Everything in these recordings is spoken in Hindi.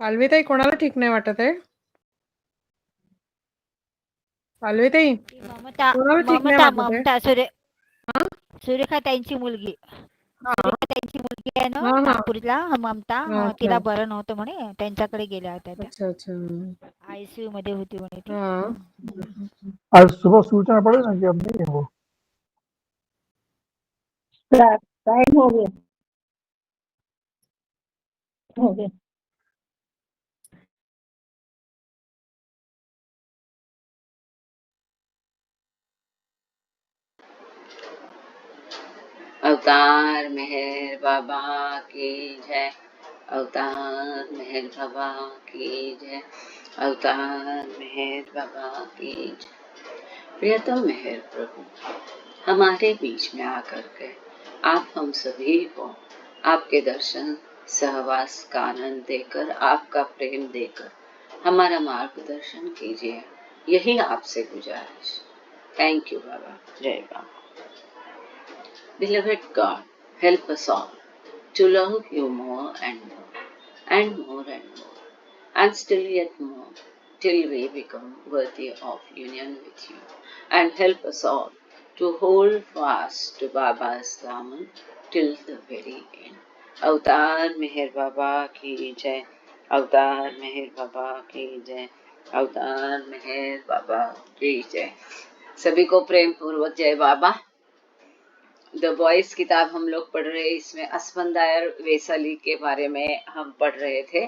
पालवीताई कोणाला ठीक नाही वाटत आहे? पालवीताई ती ममता कोणाला ठीक नाही ममता वाटत आहे? ममता हा सुरेखा त्यांची मुलगी. हा सुरेखा त्यांची मुलगी आहे ना हा हा नागपूरला ममता. हा, अच्छा तिला बरं नव्हतं म्हणे, त्यांच्याकडे गेल्या होत्या त्या. अच्छा अच्छा आयसीयू मध्ये होती म्हणे ती. हाँ आज सुबह सूचना पड़े ना कि अब नहीं है वो। टाइम हो गया हो गया। अवतार मेहर बाबा की जय। अवतार मेहर बाबा की जय। अवतार मेहर बाबा की जय। प्रियतम मेहर प्रभु, हमारे बीच में आकर के आप हम सभी को आपके दर्शन सहवास का आनंद देकर, आपका प्रेम देकर हमारा मार्गदर्शन कीजिए, यही आपसे गुजारिश। थैंक यू बाबा। जय बाबा। Beloved God, help us all to love you more and more, and more and more, and still yet more, till we become worthy of union with you. And help us all to hold fast to Baba's daman till the very end. अवतार मेहर बाबा की जय। अवतार मेहर बाबा की जय। अवतार मेहर बाबा की जय। सभी को प्रेम पूर्वक जय बाबा। द बॉयज किताब हम लोग पढ़ रहे, इसमें अस्पंदायर वैशाली के बारे में हम पढ़ रहे थे।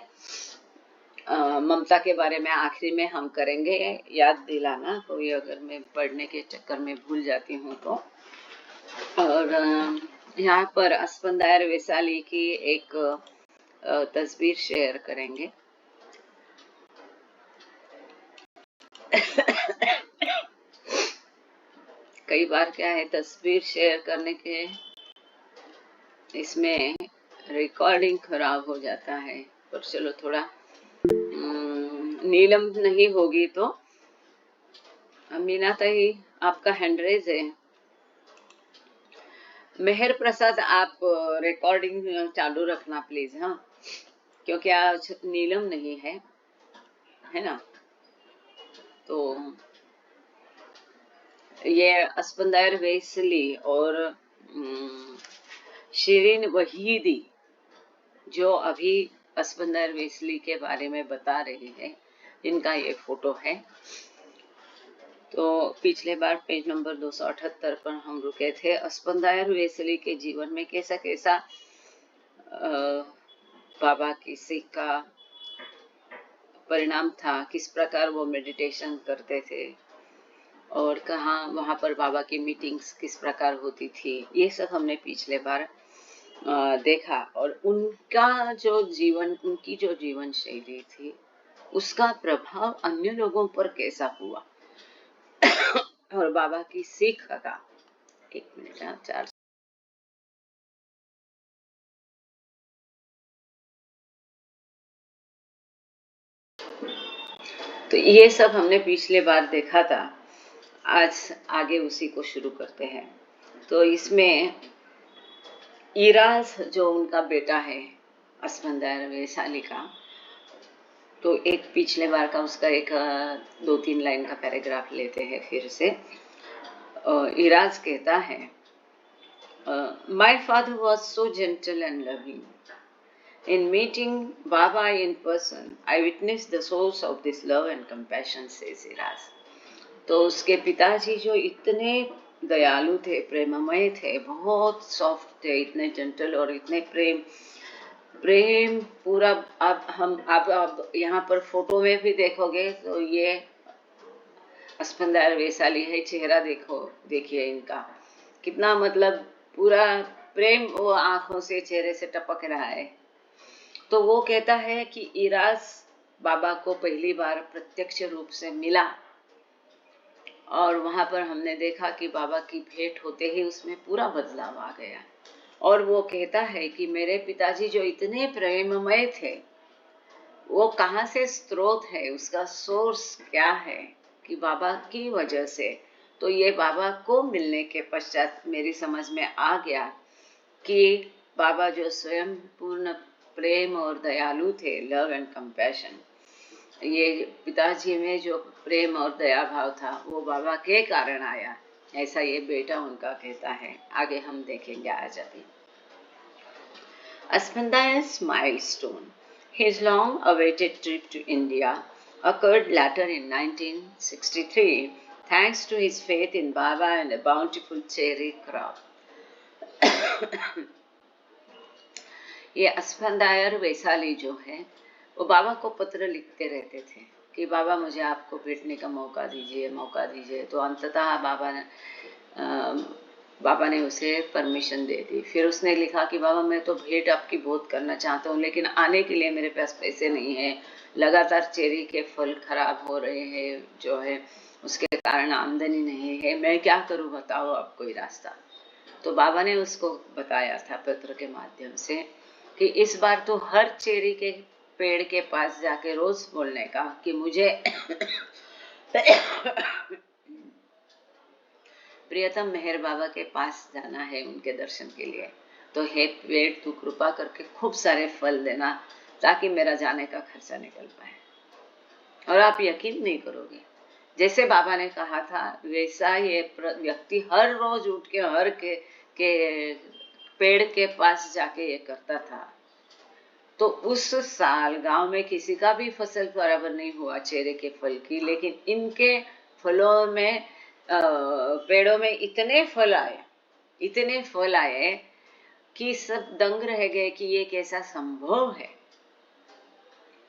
ममता के बारे में आखिरी में हम करेंगे। याद दिलाना कोई अगर मैं पढ़ने के चक्कर में भूल जाती हूँ तो। और यहाँ पर अस्पंदायर वैशाली की एक तस्वीर शेयर करेंगे। कई बार क्या है, तस्वीर शेयर करने के इसमें रिकॉर्डिंग खराब हो जाता है, पर चलो थोड़ा नीलम नहीं होगी तो मीना ताई आपका हैंड रेज है। मेहर प्रसाद आप रिकॉर्डिंग चालू रखना प्लीज, हाँ, क्योंकि आज नीलम नहीं है, है ना। तो ये अस्पंदायर वैसली और शिरीन वहीदी जो अभी अस्पंदायर वैसली के बारे में बता रहे हैं, इनका ये फोटो है। तो पिछले बार पेज नंबर 278 पर हम रुके थे। अस्पंदायर वैसली के जीवन में कैसा कैसा बाबा की सीख का परिणाम था, किस प्रकार वो मेडिटेशन करते थे और कहाँ वहां पर बाबा की मीटिंग्स किस प्रकार होती थी, ये सब हमने पिछले बार देखा। और उनका जो जीवन, उनकी जो जीवन शैली थी, उसका प्रभाव अन्य लोगों पर कैसा हुआ और बाबा की सीख का। एक मिनट, चार। तो ये सब हमने पिछले बार देखा था। आज आगे उसी को शुरू करते हैं। तो इसमें इराज जो उनका बेटा है अस्पंदायर वैशाली का, तो एक पिछले बार का उसका एक 2-3 लाइन का पैराग्राफ लेते हैं फिर से। इराज कहता है, my father was so gentle and loving. In meeting Baba in person, I witnessed the source of this love and compassion, says Iraz. तो उसके पिताजी जो इतने दयालु थे, प्रेममय थे, बहुत सॉफ्ट थे, इतने जेंटल और इतने प्रेम पूरा। अब हम आप यहाँ पर फोटो में भी देखोगे तो ये अस्पंदायर वैशाली है, चेहरा देखो, देखिए इनका कितना मतलब पूरा प्रेम वो आंखों से, चेहरे से टपक रहा है। तो वो कहता है कि इराज बाबा को पहली बार प्रत्यक्ष रूप से मिला और वहां पर हमने देखा कि बाबा की भेंट होते ही उसमें पूरा बदलाव आ गया। और वो कहता है कि मेरे पिताजी जो इतने प्रेममय थे, वो कहाँ से स्रोत है, उसका सोर्स क्या है, कि बाबा की वजह से। तो ये बाबा को मिलने के पश्चात मेरी समझ में आ गया कि बाबा जो स्वयं पूर्ण प्रेम और दयालु थे, लव एंड कंपैशन, ये पिताजी में जो प्रेम और दया भाव था वो बाबा के कारण आया, ऐसा ये बेटा उनका कहता है। आगे हम देखेंगे आज अभी। Asfandaya's milestone. His long-awaited trip to India occurred later in 1963, thanks to his faith in Baba and a bountiful cherry crop. ये अस्फंदायर वैशाली जो है वो बाबा को पत्र लिखते रहते थे कि बाबा मुझे आपको भेंटने का मौका दीजिए। तो अंततः बाबा ने उसे परमिशन दे दी। फिर उसने लिखा कि बाबा मैं तो भेंट आपकी बहुत करना चाहता हूँ, लेकिन आने के लिए मेरे पास पैसे नहीं है, लगातार चेरी के फल खराब हो रहे हैं जो है, उसके कारण आमदनी नहीं है, मैं क्या करूँ, बताओ आप कोई रास्ता। तो बाबा ने उसको बताया था पत्र के माध्यम से कि इस बार तो हर चेरी के पेड़ के पास जाके रोज बोलने का कि मुझे प्रियतम मेहर बाबा के पास जाना है उनके दर्शन के लिए, तो हे पेड़ तू कृपा करके खूब सारे फल देना ताकि मेरा जाने का खर्चा निकल पाए। और आप यकीन नहीं करोगे, जैसे बाबा ने कहा था वैसा ये व्यक्ति हर रोज उठ के हर के पेड़ के पास जाके ये करता था। तो उस साल गांव में किसी का भी फसल बराबर नहीं हुआ चेरे के फल की, लेकिन इनके फलों में पेड़ों में इतने फल आए कि सब दंग रह गए कि ये कैसा संभव है।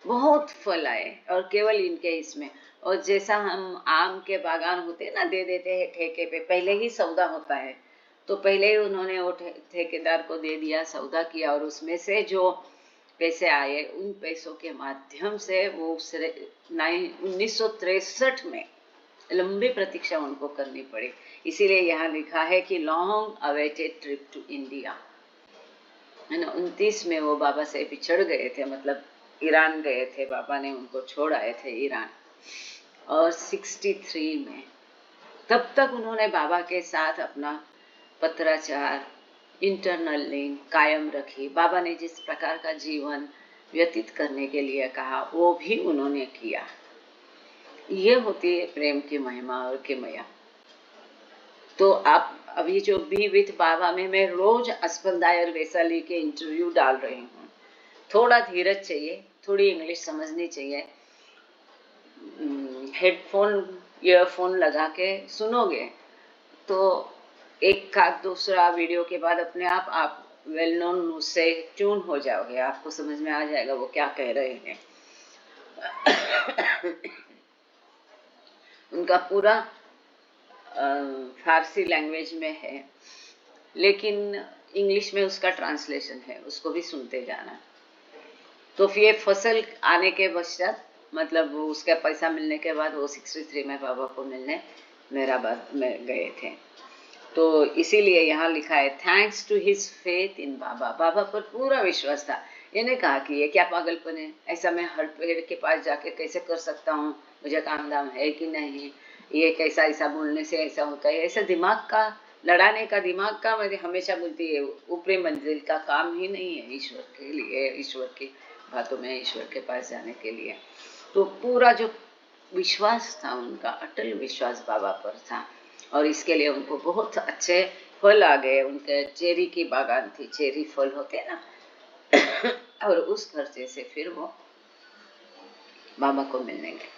बहुत फल आए और केवल इनके इसमें। और जैसा हम आम के बागान होते ना दे देते हैं ठेके पे, पहले ही सौदा होता है, तो पहले ही उन्होंने वो ठेकेदार को दे दिया, सौदा किया, और उसमें से जो पैसे आए उन पैसों के माध्यम से वो 1963 में लंबी प्रतीक्षा उनको करनी पड़ी। इसीलिए यहाँ लिखा है कि long awaited trip to India, है ना। 29 में वो बाबा से बिछड़ गए थे, मतलब ईरान गए थे, बाबा ने उनको छोड़ आए थे ईरान। और 63 में तब तक उन्होंने बाबा के साथ अपना पत्राचार, इंटरनल लिंक कायम रखी। बाबा ने जिस प्रकार का जीवन व्यतीत करने के लिए कहा वो भी उन्होंने किया। ये होती है प्रेम की महिमा और किमया। तो आप अभी जो बी विथ बाबा में मैं रोज अस्फंदायर वैशाली के इंटरव्यू डाल रही हूँ। थोड़ा धीरज चाहिए, थोड़ी इंग्लिश समझनी चाहिए। हेडफोन ईयरफोन लगा के सुनोगे तो एक का दूसरा वीडियो के बाद अपने आप वेल नोन से ट्यून हो जाओगे, आपको समझ में आ जाएगा वो क्या कह रहे हैं। उनका पूरा फारसी लैंग्वेज में है, लेकिन इंग्लिश में उसका ट्रांसलेशन है, उसको भी सुनते जाना। तो फिर ये फसल आने के पश्चात, मतलब वो उसका पैसा मिलने के बाद वो 63 में बाबा को मिलने मेहराबाद में गए थे। तो इसीलिए यहाँ लिखा है thanks to his faith in Baba. Baba पर पूरा विश्वास था। ये नहीं कहा कि ये क्या पागलपन है, ऐसा मैं हर पेड़ के पास जाके कैसे कर सकता हूँ, मुझे काम दाम है कि नहीं, ये कैसा ऐसा बोलने से ऐसा होता है। ऐसा दिमाग का लड़ाने का, दिमाग का, मैं हमेशा बोलती है ऊपरी मंजिल का काम ही नहीं है ईश्वर के लिए, ईश्वर की बातों में, ईश्वर के पास जाने के लिए। तो पूरा जो विश्वास था उनका, अटल विश्वास बाबा पर था, और इसके लिए उनको बहुत अच्छे फल आ गए। उनके चेरी की बागान थी, चेरी फल होते ना और उस खर्चे से फिर वो बाबा को मिलने गए।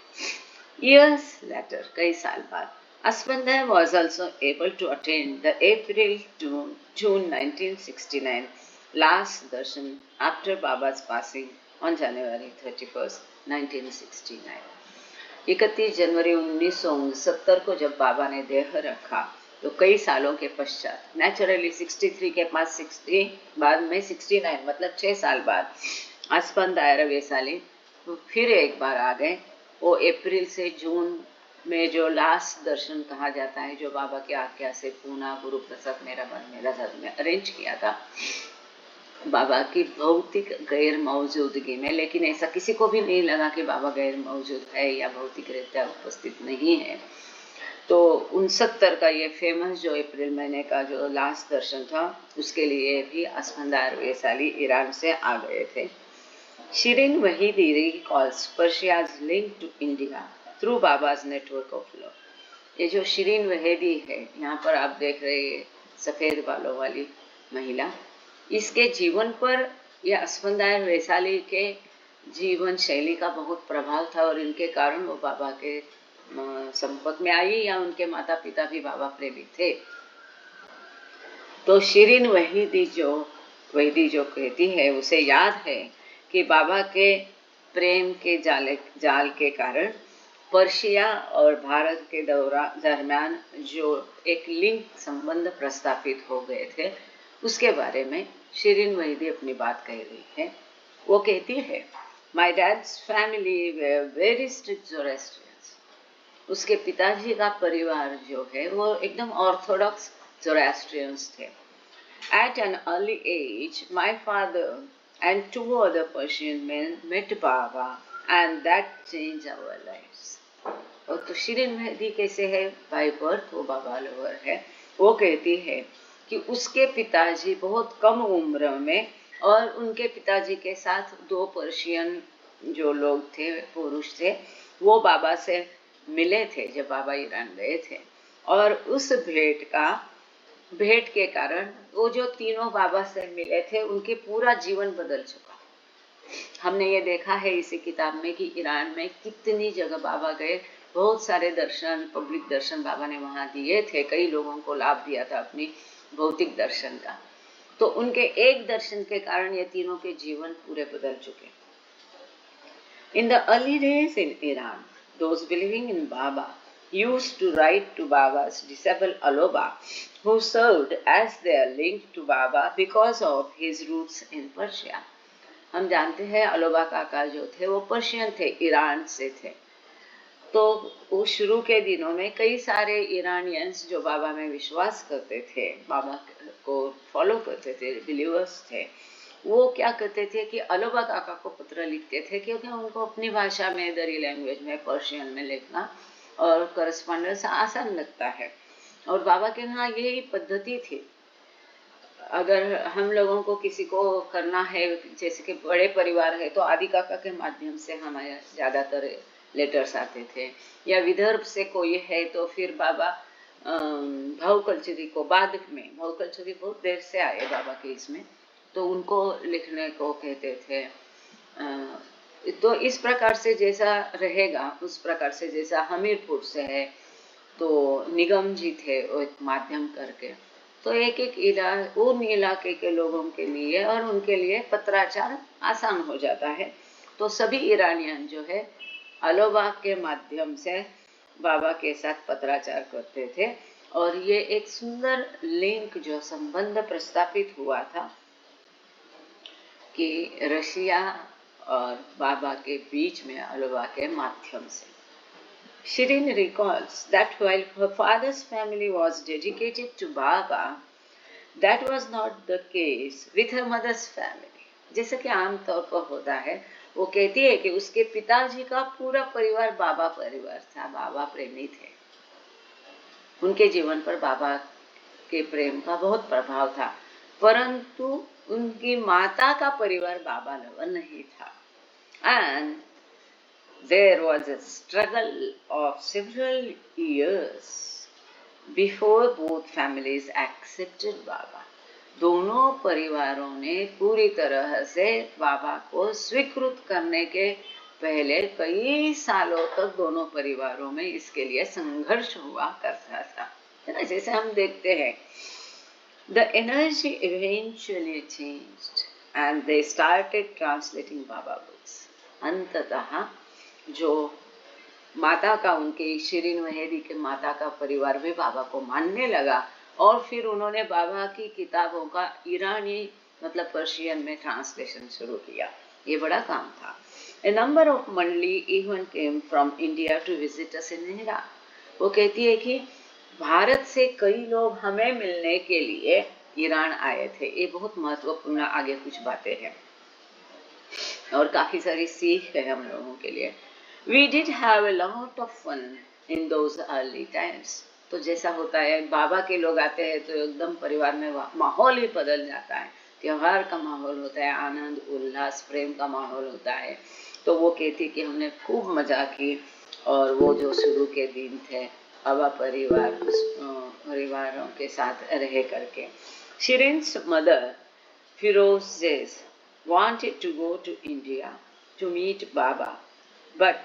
Years later, कई साल बाद, Asfandaya was also able to attend the April to June 1969 last darshan after Baba's passing on January 31st, 1969. 31 जनवरी 1969 को जब बाबा ने देह रखा तो कई सालों के पश्चात, नेचुरली 63 के पास 60 बाद में 69, मतलब 6 साल बाद अस्फंदायर वैशाली फिर एक बार आ गए। वो अप्रैल से जून में जो लास्ट दर्शन कहा जाता है, जो बाबा की आज्ञा से पूना गुरु प्रसाद मेराबाद में अरेंज किया था बाबा की भौतिक गैर मौजूदगी में। लेकिन ऐसा किसी को भी नहीं लगा कि बाबा गैर मौजूद है या भौतिक रीत्या उपस्थित नहीं है। तो 69 का ये फेमस जो अप्रैल महीने का जो लास्ट दर्शन था, उसके लिए भी अस्फंदार वैशाली ईरान से आ गए थे। Shirin वहीदी recalls Persia's link to India through Baba's network of love. ये जो शिरीन वहीदी है, यहाँ पर आप देख रहे हैं सफेद बालों वाली महिला, इसके जीवन पर यह अस्फंदार वैशाली के जीवन शैली का बहुत प्रभाव था और इनके कारण वो बाबा के संपर्क में आई, या उनके माता पिता भी बाबा प्रेमी थे। तो शिरीन वहीदी जो कहती है, उसे याद है कि बाबा के प्रेम के जाल के कारण पर्शिया और भारत के दरमियान जो एक लिंक संबंध प्रस्थापित हो गए थे, उसके बारे में शिरीन वहीदी अपनी बात कह रही है। वो कहती है, my dad's family were very strict Zoroastrians. उसके पिताजी का परिवार जो है वो एकदम ऑर्थोडॉक्स ज़ोरेस्ट्रियंस थे। At an early age, my father and 2 other Persian men met Baba and that changed our lives. और तो शिरीन वहीदी कैसे है, बाय बर्थ वो बाबा लवर है। वो कहती है कि उसके पिताजी बहुत कम उम्र में, और उनके पिताजी के साथ 2 पर्शियन जो लोग थे, पुरुष थे, वो बाबा से मिले थे जब बाबा ईरान गए थे। और उस भेंट के कारण वो जो तीनों बाबा से मिले थे, उनके पूरा जीवन बदल चुका। हमने ये देखा है इसी किताब में कि ईरान में कितनी जगह बाबा गए, बहुत सारे दर्शन, पब्लिक दर्शन बाबा ने वहाँ दिए थे, कई लोगों को लाभ दिया था अपनी भौतिक दर्शन का। तो उनके एक दर्शन के कारण ये तीनों के जीवन पूरे बदल चुके। In the early days in Iran, those believing in Baba used to write to Baba's disciple Aloba, who served as their link to Baba because of his roots in Persia. हम जानते हैं अलोबा काका जो थे वो पर्शियन थे, ईरान से थे। तो वो शुरू के दिनों में कई सारे ईरानियंस जो बाबा में विश्वास करते थे, बाबा को फॉलो करते थे, बिलीवर्स थे, वो क्या करते थे कि अलोबा काका को पत्र लिखते थे, क्योंकि उनको अपनी भाषा में, दरी लैंग्वेज में, पर्शियन में लिखना और करस्पॉन्डेंस आसान लगता है। और बाबा के यहाँ यही पद्धति थी। अगर हम लोगों को किसी को करना है, जैसे कि बड़े परिवार है, तो आदि काका के माध्यम से हमारे ज़्यादातर लेटर्स आते थे, या विदर्भ से कोई है तो फिर बाबा भाव कल्चरी को, बाद में भाव कल्चरी बहुत देर से आए बाबा के इसमें, तो उनको लिखने को कहते थे। तो इस प्रकार से जैसा रहेगा, उस प्रकार से जैसा हमीरपुर से है तो निगम जी थे, वो एक माध्यम करके, तो एक उन इलाके के लोगों के लिए और उनके लिए पत्राचार आसान हो जाता है। तो सभी ईरानियन जो है अलोबा के माध्यम से बाबा के साथ पत्राचार करते थे, और ये एक सुंदर लिंक जो संबंध प्रस्थापित हुआ था कि रशिया और बाबा के बीच में अलोबा के माध्यम से। Shirin recalls that while her father's family was dedicated to Baba, that was not the case with her mother's family. जैसे कि आम तौर पर होता है, वो कहती है कि उसके पिताजी का पूरा परिवार बाबा परिवार था, बाबा प्रेमी थे। उनके जीवन पर बाबा के प्रेम का बहुत प्रभाव था, परंतु उनकी माता का परिवार बाबा लवर नहीं था। And there was a struggle of several years before both families accepted Baba. दोनों परिवारों ने पूरी तरह से बाबा को स्वीकृत करने के पहले कई सालों तक दोनों परिवारों में इसके लिए संघर्ष हुआ करता था, है ना। जैसे हम देखते हैं, the energy eventually changed and they started translating Baba books. अंततः जो माता का, उनके शिरीन वहीदी के माता का परिवार भी बाबा को मानने लगा, और फिर उन्होंने बाबा की किताबों का ईरानी मतलब पर्शियन में ट्रांसलेशन शुरू किया। ये बड़ा काम था। A number of मंडली even came from India to visit us in Iran. वो कहती है कि भारत से कई लोग हमें मिलने के लिए ईरान आए थे। ये बहुत महत्वपूर्ण आगे कुछ बातें हैं और काफी सारी सीख है हम लोगों के लिए। We did have a lot of fun in those early times. तो जैसा होता है बाबा के लोग आते हैं तो एकदम परिवार में माहौल ही बदल जाता है, त्योहार का माहौल होता है, आनंद उल्लास प्रेम का माहौल होता है। तो वो कहती कि हमने खूब मजा की और वो जो शुरू के दिन थे बाबा परिवारों के साथ रह करके। Shirin's mother Firozeh wanted to go to India to meet Baba, but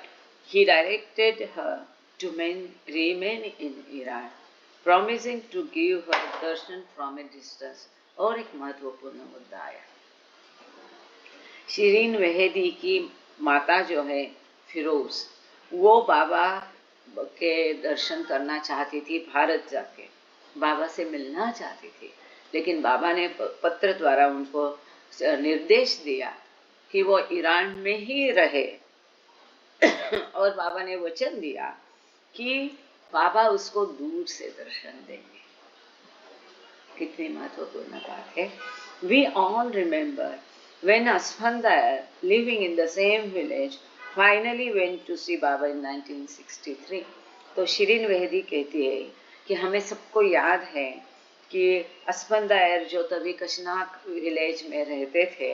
he directed her to remain in Iran, promising to give her darshan from a distance. और एक महत्वपूर्ण मुद्दा आया। शिरीन वहेदी की माता जो है फिरोज, वो बाबा के दर्शन करना चाहती थी, भारत जाके बाबा से मिलना चाहती थी, लेकिन बाबा ने पत्र द्वारा उनको निर्देश दिया कि वो ईरान में ही रहे और बाबा ने वचन दिया कि बाबा उसको दूर से दर्शन देंगे। कितनी महत्वपूर्ण बात है। We all remember when Asfandar, living in the same village, finally went to see Baba in 1963. तो शिरीन वहेदी कहती है कि हमें सबको याद है कि अस्फंदायर जो तभी कशनाक विलेज में रहते थे,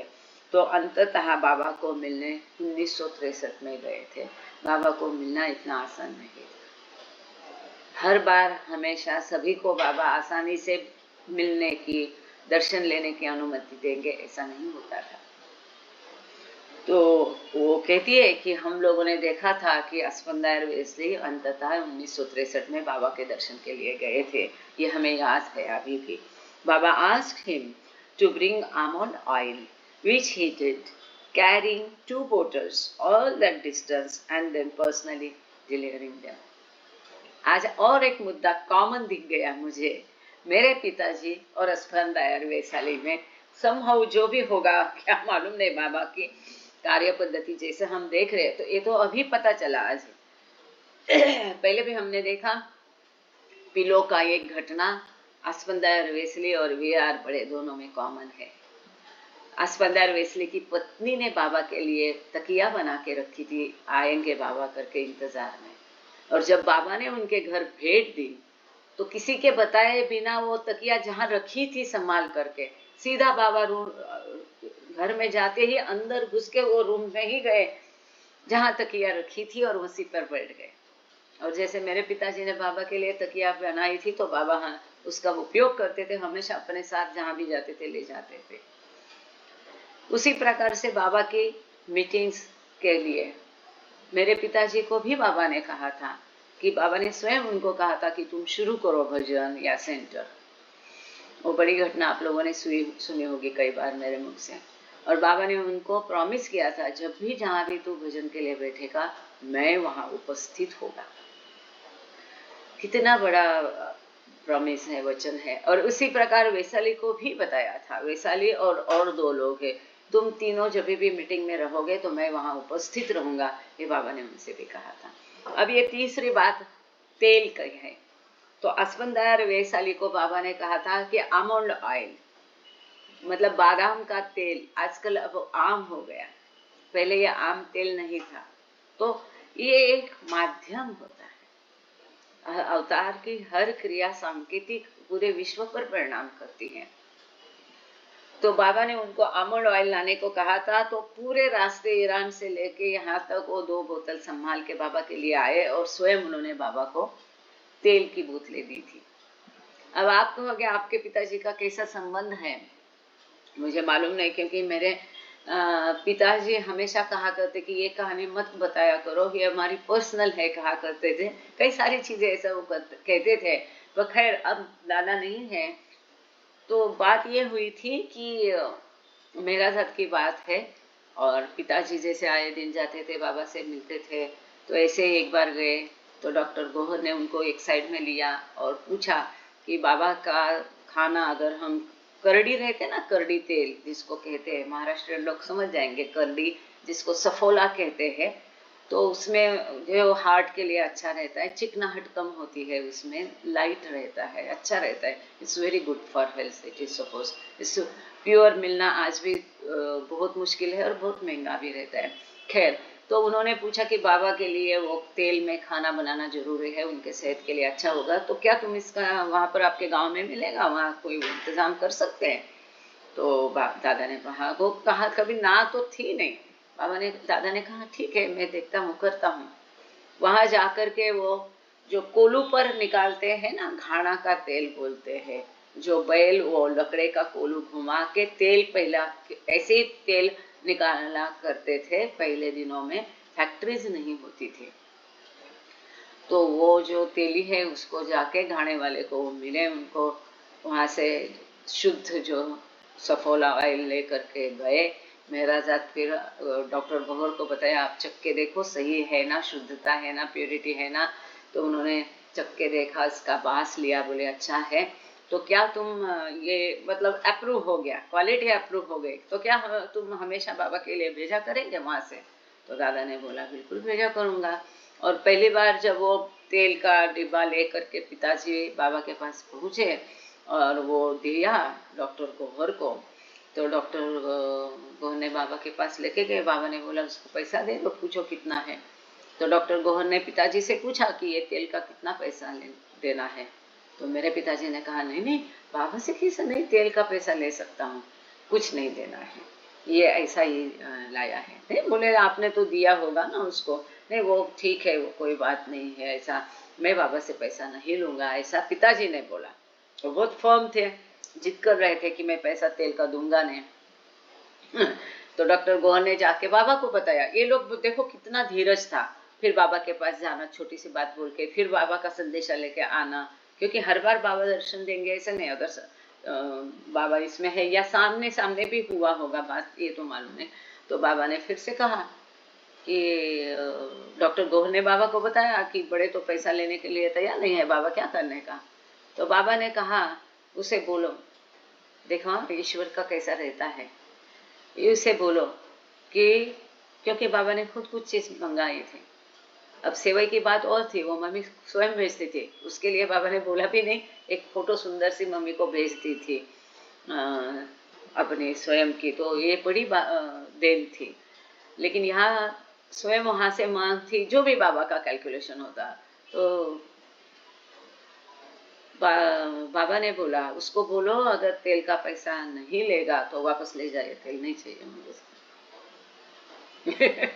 तो अंततः बाबा को मिलने 1963 में गए थे। बाबा को मिलना इतना आसान नहीं था। हर बार हमेशा सभी को बाबा आसानी से मिलने की, दर्शन लेने की अनुमति देंगे, ऐसा नहीं होता था। तो वो कहती है कि हम लोगों ने देखा था कि अस्फंदायर वेस्ली अंततः 1963 में बाबा के दर्शन के लिए गए थे, ये हमें याद है अभी भी। बाबा asked him to bring almond oil, which he did, carrying 2 bottles all that distance and then personally delivering them. आज और एक मुद्दा कॉमन दिख गया मुझे, मेरे पिताजी और अस्फंदायर वैशाली में समहाउ जो भी होगा, क्या मालूम नहीं, बाबा की कार्य पद्धति जैसे हम देख रहे हैं, तो ये तो अभी पता चला आज। पहले भी हमने देखा पिलो का एक घटना अस्फंदायर वेस्ली और वीआर बड़े दोनों में कॉमन है। अस्फंदायर वेस्ली की पत्नी ने बाबा के लिए तकिया बना के रखी थी, आएंगे बाबा करके इंतजार में, और जब बाबा ने उनके घर भेंट दी तो किसी के बताए बिना वो तकिया जहाँ रखी थी संभाल करके सीधा बाबा घर में जाते ही अंदर घुस के वो रूम में ही गए जहाँ तकिया रखी थी और उसी पर बैठ गए। और जैसे मेरे पिताजी ने बाबा के लिए तकिया बनाई थी तो बाबा उसका उपयोग करते थे, हमेशा अपने साथ जहाँ भी जाते थे ले जाते थे। उसी प्रकार से बाबा की मीटिंग्स के लिए मेरे पिताजी को भी बाबा ने कहा था कि बाबा ने स्वयं उनको कहा था कि तुम शुरू करो भजन या सेंटर। वो बड़ी घटना आप लोगों ने सुनी होगी कई बार मेरे मुख से। और बाबा ने उनको प्रॉमिस किया था, जब भी जहाँ भी तू भजन के लिए बैठेगा मैं वहाँ उपस्थित होगा। कितना बड़ा प्रॉमिस है, वचन है। और उसी प्रकार वैशाली को भी बताया था, वैशाली और 2 लोग हैं, तुम तीनों जब भी मीटिंग में रहोगे तो मैं वहाँ उपस्थित रहूंगा, ये बाबा ने उनसे भी कहा था। अब ये तीसरी बात तेल की है। तो अस्फंदायर वैशाली को बाबा ने कहा था कि आमंड ऑयल मतलब बादाम का तेल, आजकल अब आम हो गया, पहले ये आम तेल नहीं था, तो ये एक माध्यम होता है। अवतार की हर क्रिया सांकेतिक पूरे विश्व पर परिणाम करती है। तो बाबा ने उनको आमंड ऑयल लाने को कहा था, तो पूरे रास्ते ईरान से लेके यहाँ तक वो 2 बोतल संभाल के बाबा के लिए आए और स्वयं उन्होंने बाबा को तेल की बोतलें दी थी। अब आप कहोगे आपके पिताजी का कैसा संबंध है, मुझे मालूम नहीं, क्योंकि मेरे पिताजी हमेशा कहा करते कि ये कहानी मत बताया करो, ये हमारी पर्सनल है, कहा करते थे। कई सारी चीजें ऐसा वो कहते थे, पर खैर अब दादा नहीं है। तो बात ये हुई थी कि मेरा साथ की बात है, और पिताजी जैसे आए दिन जाते थे बाबा से मिलते थे, तो ऐसे ही एक बार गए तो डॉक्टर गोहर ने उनको एक साइड में लिया और पूछा कि बाबा का खाना, अगर हम करड़ी रहते ना, करड़ी तेल जिसको कहते हैं, महाराष्ट्रियन लोग समझ जाएंगे, करड़ी जिसको सफोला कहते हैं, तो उसमें जो हार्ट के लिए अच्छा रहता है, चिकनाहट कम होती है, उसमें लाइट रहता है, अच्छा रहता है, it's very good for health, it is suppose. इस प्योर मिलना आज भी बहुत मुश्किल है और बहुत महंगा भी रहता है। खैर, तो उन्होंने पूछा कि बाबा के लिए वो तेल में खाना बनाना जरूरी है, उनके सेहत के लिए अच्छा होगा, तो क्या तुम इसका वहाँ पर आपके गांव में मिलेगा, वहाँ कोई इंतजाम कर सकते हैं? तो दादा ने कहा, वो कहा कभी ना तो थी नहीं। दादा ने कहा ठीक है, मैं देखता हूँ, करता हूँ। वहां जाकर के वो जो कोलू पर निकालते हैं ना, घाना का तेल बोलते हैं, जो बैल वो लकड़े का कोलू घुमा के तेल, पहला ऐसे ही तेल निकाला करते थे पहले दिनों में, फैक्ट्रीज नहीं होती थी। तो वो जो तेली है उसको जाके घाने वाले को मिले, उनको वहां से शुद्ध जो सफोला ऑयल लेकर के गए। मेहराजाद फिर डॉक्टर गौहर को बताया, आप चख के देखो सही है ना, शुद्धता है ना, प्योरिटी है ना। तो उन्होंने चख के देखा, इसका बास लिया, बोले अच्छा है। तो क्या तुम ये मतलब अप्रूव हो गया, क्वालिटी अप्रूव हो गई, तो क्या तुम हमेशा बाबा के लिए भेजा करेंगे वहां से? तो दादा ने बोला बिल्कुल भेजा करूंगा। और पहली बार जब वो तेल का डिब्बा लेकर के पिताजी बाबा के पास पहुंचे और वो दिया डॉक्टर गौहर को, तो डॉक्टर गौहर ने बाबा के पास लेके गए। बाबा ने बोला उसको पैसा दे दो, पूछो कितना है। तो डॉक्टर गौहर ने पिताजी से पूछा कि ये तेल का कितना पैसा देना है। तो मेरे पिताजी ने कहा नहीं नहीं, बाबा से किसी नहीं तेल का पैसा ले सकता हूँ, कुछ नहीं देना है, ये ऐसा ही लाया है। नहीं बोले आपने तो दिया होगा ना उसको। नहीं वो ठीक है, वो कोई बात नहीं है, ऐसा मैं बाबा से पैसा नहीं लूंगा, ऐसा पिताजी ने बोला। वो बहुत फर्म थे, जिद कर रहे थे कि मैं पैसा तेल का दूंगा नहीं। तो डॉक्टर गौहर ने जाके बाबा को बताया। ये लोग देखो कितना धीरज था, फिर बाबा के पास जाना, छोटी सी बात बोल के फिर बाबा का संदेशा लेके आना, क्योंकि हर बार बाबा दर्शन देंगे ऐसा नहीं, अगर बाबा इसमें है या सामने सामने भी हुआ होगा बात, ये तो मालूम नहीं। तो बाबा ने फिर से कहा कि डॉक्टर गौहर ने बाबा को बताया कि बड़े तो पैसा लेने के लिए तैयार नहीं है, बाबा क्या करने का। तो बाबा ने कहा उसे बोलो, देखो ईश्वर का कैसा रहता है, उसे बोलो कि क्योंकि बाबा ने खुद कुछ चीज मंगाई थी। अब सेवई की बात और थी, वो मम्मी स्वयं भेजती थी, उसके लिए बाबा ने बोला भी नहीं, एक फोटो सुंदर सी मम्मी को भेजती थी अपनी स्वयं की, तो ये बड़ी देन थी। लेकिन यहाँ स्वयं वहां से मांग थी, जो भी बाबा का कैलकुलेशन होता। तो बाबा ने बोला उसको बोलो अगर तेल का पैसा नहीं लेगा तो वापस ले जाए, तेल नहीं चाहिए मुझे।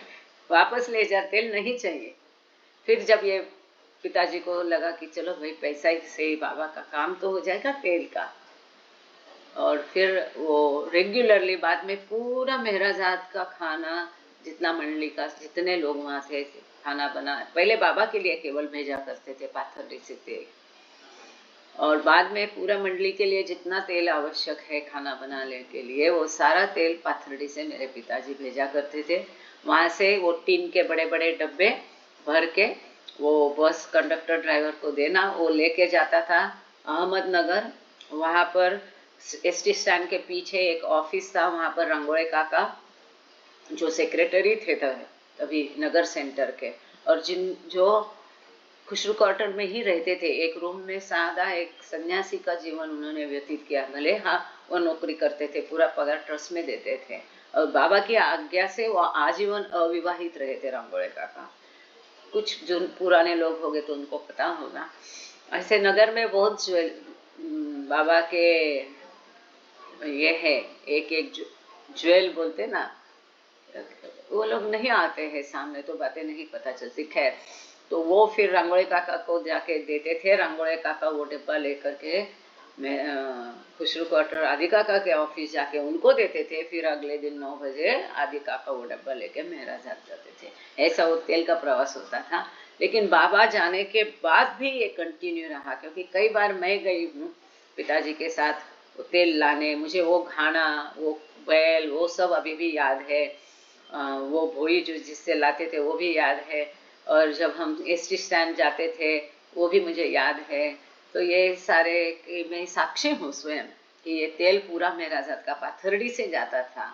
वापस ले जा, तेल नहीं चाहिए। फिर जब ये पिताजी को लगा कि चलो भाई पैसा से बाबा का काम तो हो जाएगा तेल का, और फिर वो रेगुलरली बाद में पूरा मेहराजाद का खाना, जितना मंडली का जितने लोग वहाँ थे खाना बना, पहले बाबा के लिए केवल भेजा करते थे पाथरडी से तेल, और बाद में पूरा मंडली के लिए जितना तेल आवश्यक है खाना बनाने के लिए वो सारा तेल पाथरडी से मेरे पिताजी भेजा करते थे। वहाँ से वो टीन के बड़े बड़े डब्बे भर के वो बस कंडक्टर ड्राइवर को देना, वो लेके जाता था अहमदनगर। वहाँ पर एसटी स्टैंड के पीछे एक ऑफिस था, वहाँ पर रंगोड़े काका जो सेक्रेटरी थे तभी नगर सेंटर के, और जो खुशरू क्वार्टर में ही रहते थे, एक रूम में सादा एक सन्यासी का जीवन उन्होंने व्यतीत किया। भले हाँ वो नौकरी करते थे, पूरा पगार ट्रस्ट में देते थे, और बाबा की आज्ञा से वो आजीवन अविवाहित रहे थे रंगोड़े काका। कुछ जो पुराने लोग हो गए तो उनको पता होगा। ऐसे नगर में बहुत बाबा के ये है, एक एक ज्वेल बोलते ना, वो लोग नहीं आते हैं सामने तो बातें नहीं पता चलती। खैर, तो वो फिर रंगोड़े काका को जाके देते थे, रंगोड़े काका वो डिब्बा लेकर के मैं खुशरू क्वार्टर आदि काका के ऑफिस जाके उनको देते थे, फिर अगले दिन 9 बजे आदि काका वो डब्बा लेके मेहराजाद जाते थे। ऐसा वो तेल का प्रवास होता था। लेकिन बाबा जाने के बाद भी ये कंटिन्यू रहा, क्योंकि कई बार मैं गई हूँ पिताजी के साथ वो तेल लाने, मुझे वो घाना, वो बैल, वो सब अभी भी याद है। वो भोई जो जिससे लाते थे वो भी याद है, और जब हम एसटी स्टैंड जाते थे वो भी मुझे याद है। तो ये सारे मैं साक्षी हूँ स्वयं कि ये तेल पूरा मेहराजाद का पाथरडी से जाता था।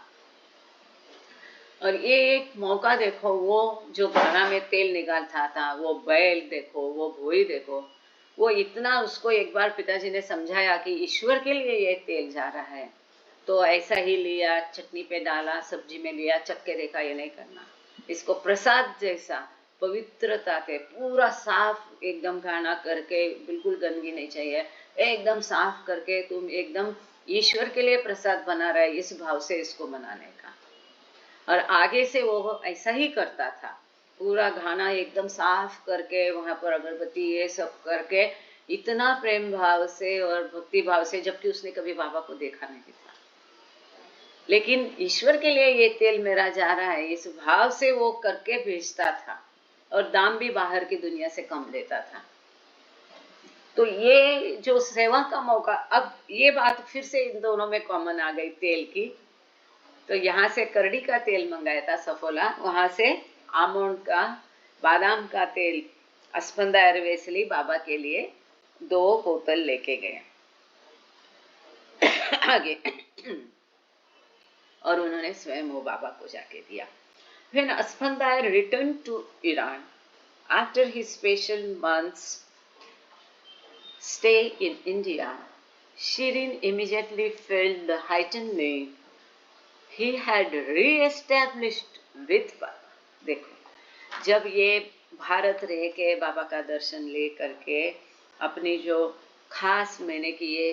और ये एक मौका देखो, वो जो घड़ा में तेल निकालता था, वो बैल देखो, वो भोई देखो, वो इतना उसको एक बार पिताजी ने समझाया कि ईश्वर के लिए ये तेल जा रहा है, तो ऐसा ही लिया, चटनी पे डाला, सब्जी में लिया, चख के देखा, ये नहीं करना, इसको प्रसाद जैसा पवित्रता से पूरा साफ एकदम खाना करके, बिल्कुल गंदगी नहीं चाहिए, एकदम साफ करके तुम एकदम ईश्वर के लिए प्रसाद बना रहा है, इस भाव से इसको बनाने का। और आगे से वो ऐसा ही करता था, पूरा खाना एकदम साफ करके वहां पर अगरबत्ती ये सब करके, इतना प्रेम भाव से और भक्ति भाव से, जबकि उसने कभी बाबा को देखा नहीं था। लेकिन ईश्वर के लिए ये तेल मेरा जा रहा है, इस भाव से वो करके भेजता था, और दाम भी बाहर की दुनिया से कम लेता था। तो ये जो सेवा का मौका, अब ये बात फिर से इन दोनों में कॉमन आ गई तेल की। तो यहाँ से करड़ी का तेल मंगाया था सफोला, वहां से आमोंड का, बादाम का तेल अस्पंदायर वेसली बाबा के लिए 2 बोतल लेके गए आगे। और उन्होंने स्वयं वो बाबा को जाके दिया। When Asfandiyar returned to Iran after his special month's stay in India, Shirin immediately felt the heightened link he had re-established with Baba. देखो, जब ये भारत रह के बाबा का दर्शन ले करके अपनी जो खास मैंने कि ये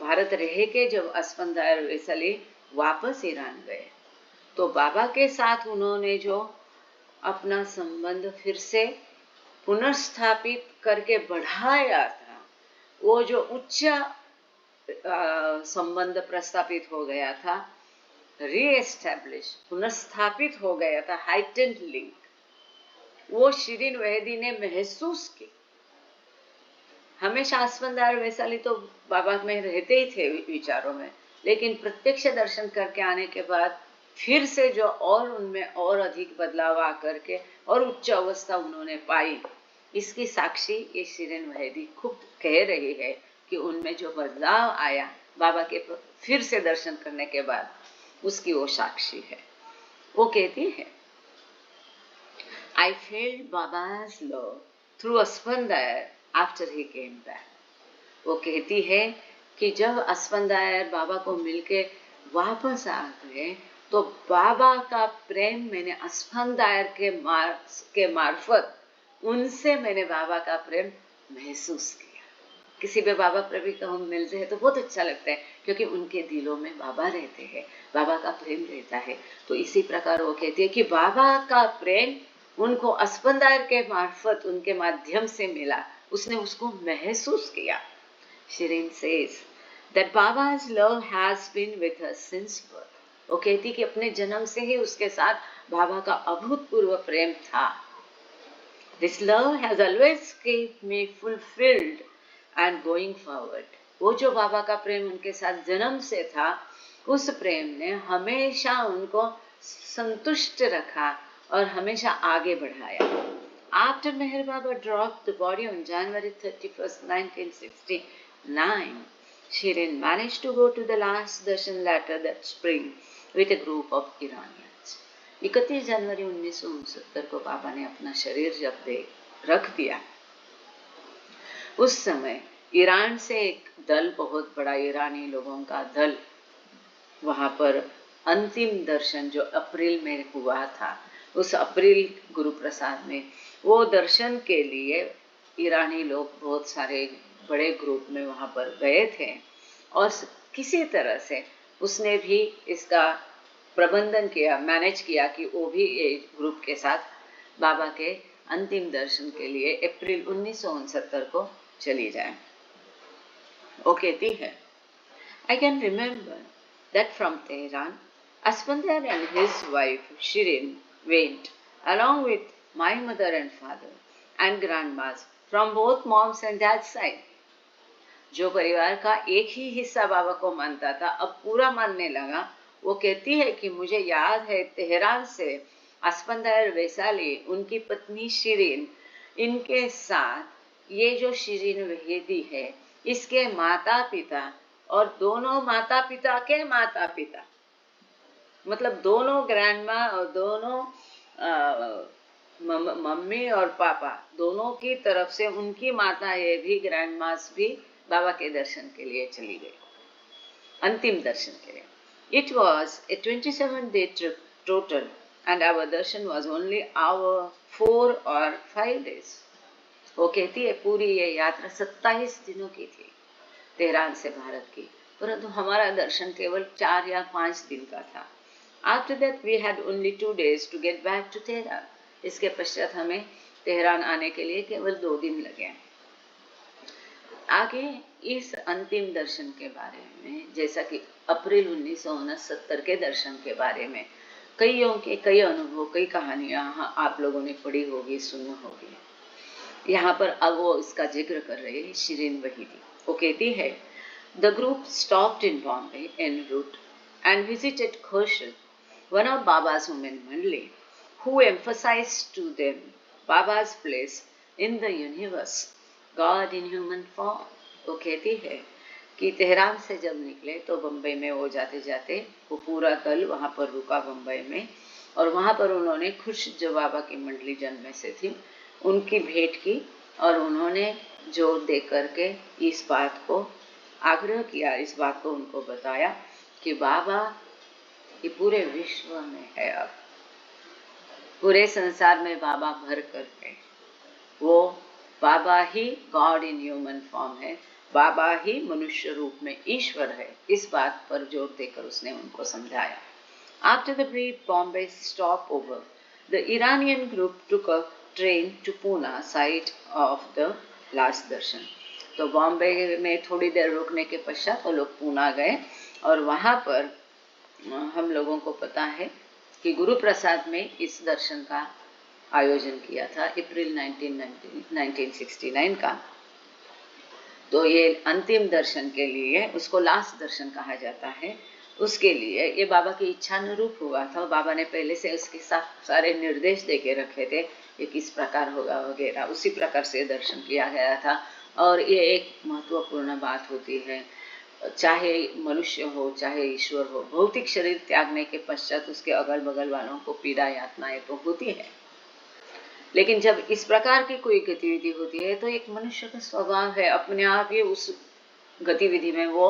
भारत रह के जब अस्पंदायर वेसली वापस ईरान गए, तो बाबा के साथ उन्होंने जो अपना संबंध फिर से पुनर्स्थापित करके बढ़ाया था, वो जो उच्च संबंध प्रस्थापित हो गया था, रीएस्टैब्लिश पुनर्स्थापित हो गया था, हाइटेंड लिंक, वो शिरीन वहदी ने महसूस की। हमेशा अस्पंदायर वैसाली तो बाबा में रहते ही थे विचारों में, लेकिन प्रत्यक्ष दर्शन करके आने के बाद फिर से जो और उनमें और अधिक बदलाव आकर के और उच्च अवस्था उन्होंने पाई, इसकी साक्षी ये शिरीन वहदी खुद कह रही है कि उनमें जो बदलाव आया बाबा के फिर से दर्शन करने के बाद, उसकी वो साक्षी है। वो कहती है, I felt Baba's love through अस्पंदायर after he came back. वो कहती है कि जब अस्पंदायर बाबा को मिलके वापस आ गए, तो बाबा का प्रेम मैंने अस्पंदायर के मार्फत उनसे मैंने बाबा का प्रेम महसूस किया। किसी भी बाबा प्रभु को हम मिलते हैं तो बहुत अच्छा लगता है, क्योंकि उनके दिलों में बाबा रहते हैं, बाबा का प्रेम रहता है। तो इसी प्रकार वो कहती है कि बाबा का प्रेम उनको अस्पंदायर के मार्फत उनके माध्यम से मिला, उसने उसको महसूस किया। Shirin says that Baba's love has been with us since birth. वो कहती कि अपने जन्म से ही उसके साथ बाबा का अभूतपूर्व प्रेम था। This love has always kept me fulfilled and going forward. वो जो बाबा का प्रेम उनके साथ जन्म से था, उस प्रेम ने हमेशा उनको संतुष्ट रखा और हमेशा आगे बढ़ाया। After Meher Baba dropped the body on January 31st, 1969, Shirin managed to go to the last darshan later that spring with a group of Iranians. 31 जनवरी 1969 को बाबा ने अपना शरीर जब रख दिया, उस समय ईरान से एक दल, बहुत बड़ा ईरानी लोगों का दल, वहां पर अंतिम दर्शन जो अप्रैल में हुआ था, उस अप्रैल गुरु प्रसाद में वो दर्शन के लिए ईरानी लोग बहुत सारे बड़े ग्रुप में वहां पर गए थे। और किसी तरह से उसने भी इसका प्रबंधन किया, मैनेज किया कि वो भी एक ग्रुप के साथ बाबा के अंतिम दर्शन के लिए अप्रैल 1969 को चली जाए। वो कहती है, I can remember that from Tehran, Asfandiyar and his wife Shirin went along with my mother and father and grandmas from both mom's and dad's side. जो परिवार का एक ही हिस्सा बाबा को मानता था, अब पूरा मानने लगा। वो कहती है कि मुझे याद है तेहरान से अस्पंदायर वैसाली, उनकी पत्नी शिरीन, इनके साथ ये जो शिरीन वहीदी है, इसके माता पिता और दोनों माता पिता के माता पिता, मतलब दोनों ग्रैंडमा और दोनों मम्मी और पापा, दोनों की तरफ से उनकी माता ये भी ग्रैंडमास भी बाबा के दर्शन के लिए चली गई, अंतिम दर्शन के लिए। It was a 27-day trip total and our darshan was only our 4 or 5 days. वो कहती है पूरी ये यात्रा 27 दिनों की थी तेहरान से भारत की, परंतु हमारा दर्शन केवल 4 या 5 दिन का था. After that we had only 2 days to get back to Tehran. इसके पश्चात हमें तेहरान आने के लिए केवल 2 दिन लगे. आगे इस अंतिम दर्शन के बारे में, जैसा कि अप्रैल 1969 के दर्शन के बारे में कईयों के कई अनुभव, कई कहानियां आप लोगों ने पढ़ी होगी, सुनी होगी. यहाँ पर अब वो इसका जिक्र कर रहे हैं शिरीन वहीदी. वो कहती है, the group stopped in Bombay en route and visited Khurshid, one of Baba's women Mandli, who emphasized to them Baba's place in the universe, God in human form. वो कहती है कि तेहरान से जब निकले तो बम्बई में वो जाते जाते वो पूरा दल वहाँ पर रुका बम्बई में, और वहाँ पर उन्होंने खुर्शीद जो बाबा की मंडली जन में से थी उनकी भेंट की, और उन्होंने जोर दे करके इस बात को आग्रह किया, इस बात को उनको बताया कि बाबा ये पूरे विश्व में है, अब पूरे संसार में बाबा भर कर है. वो बाबा ही गॉड इन ह्यूमन फॉर्म है, बाबा ही मनुष्य रूप में ईश्वर है. इस बात पर जोर देकर उसने उनको समझाया. After the brief Bombay stopover, the Iranian group took a train to Pune, site of the last darshan. तो बॉम्बे में थोड़ी देर रुकने के पश्चात वो लोग पूना गए, और वहाँ पर हम लोगों को पता है कि गुरु प्रसाद में इस दर्शन का आयोजन किया था अप्रैल 1969 का. तो ये अंतिम दर्शन के लिए, उसको लास्ट दर्शन कहा जाता है, उसके लिए ये बाबा की इच्छा अनुरूप हुआ था. बाबा ने पहले से उसके साथ सारे निर्देश दे के रखे थे, ये किस प्रकार होगा वगैरह, उसी प्रकार से दर्शन किया गया था. और ये एक महत्वपूर्ण बात होती है, चाहे मनुष्य हो चाहे ईश्वर हो, भौतिक शरीर त्यागने के पश्चात उसके अगल बगल वालों को पीड़ा यातनाएं तो होती है, लेकिन जब इस प्रकार की कोई गतिविधि होती है तो एक मनुष्य का स्वभाव है अपने आप ही उस गतिविधि में वो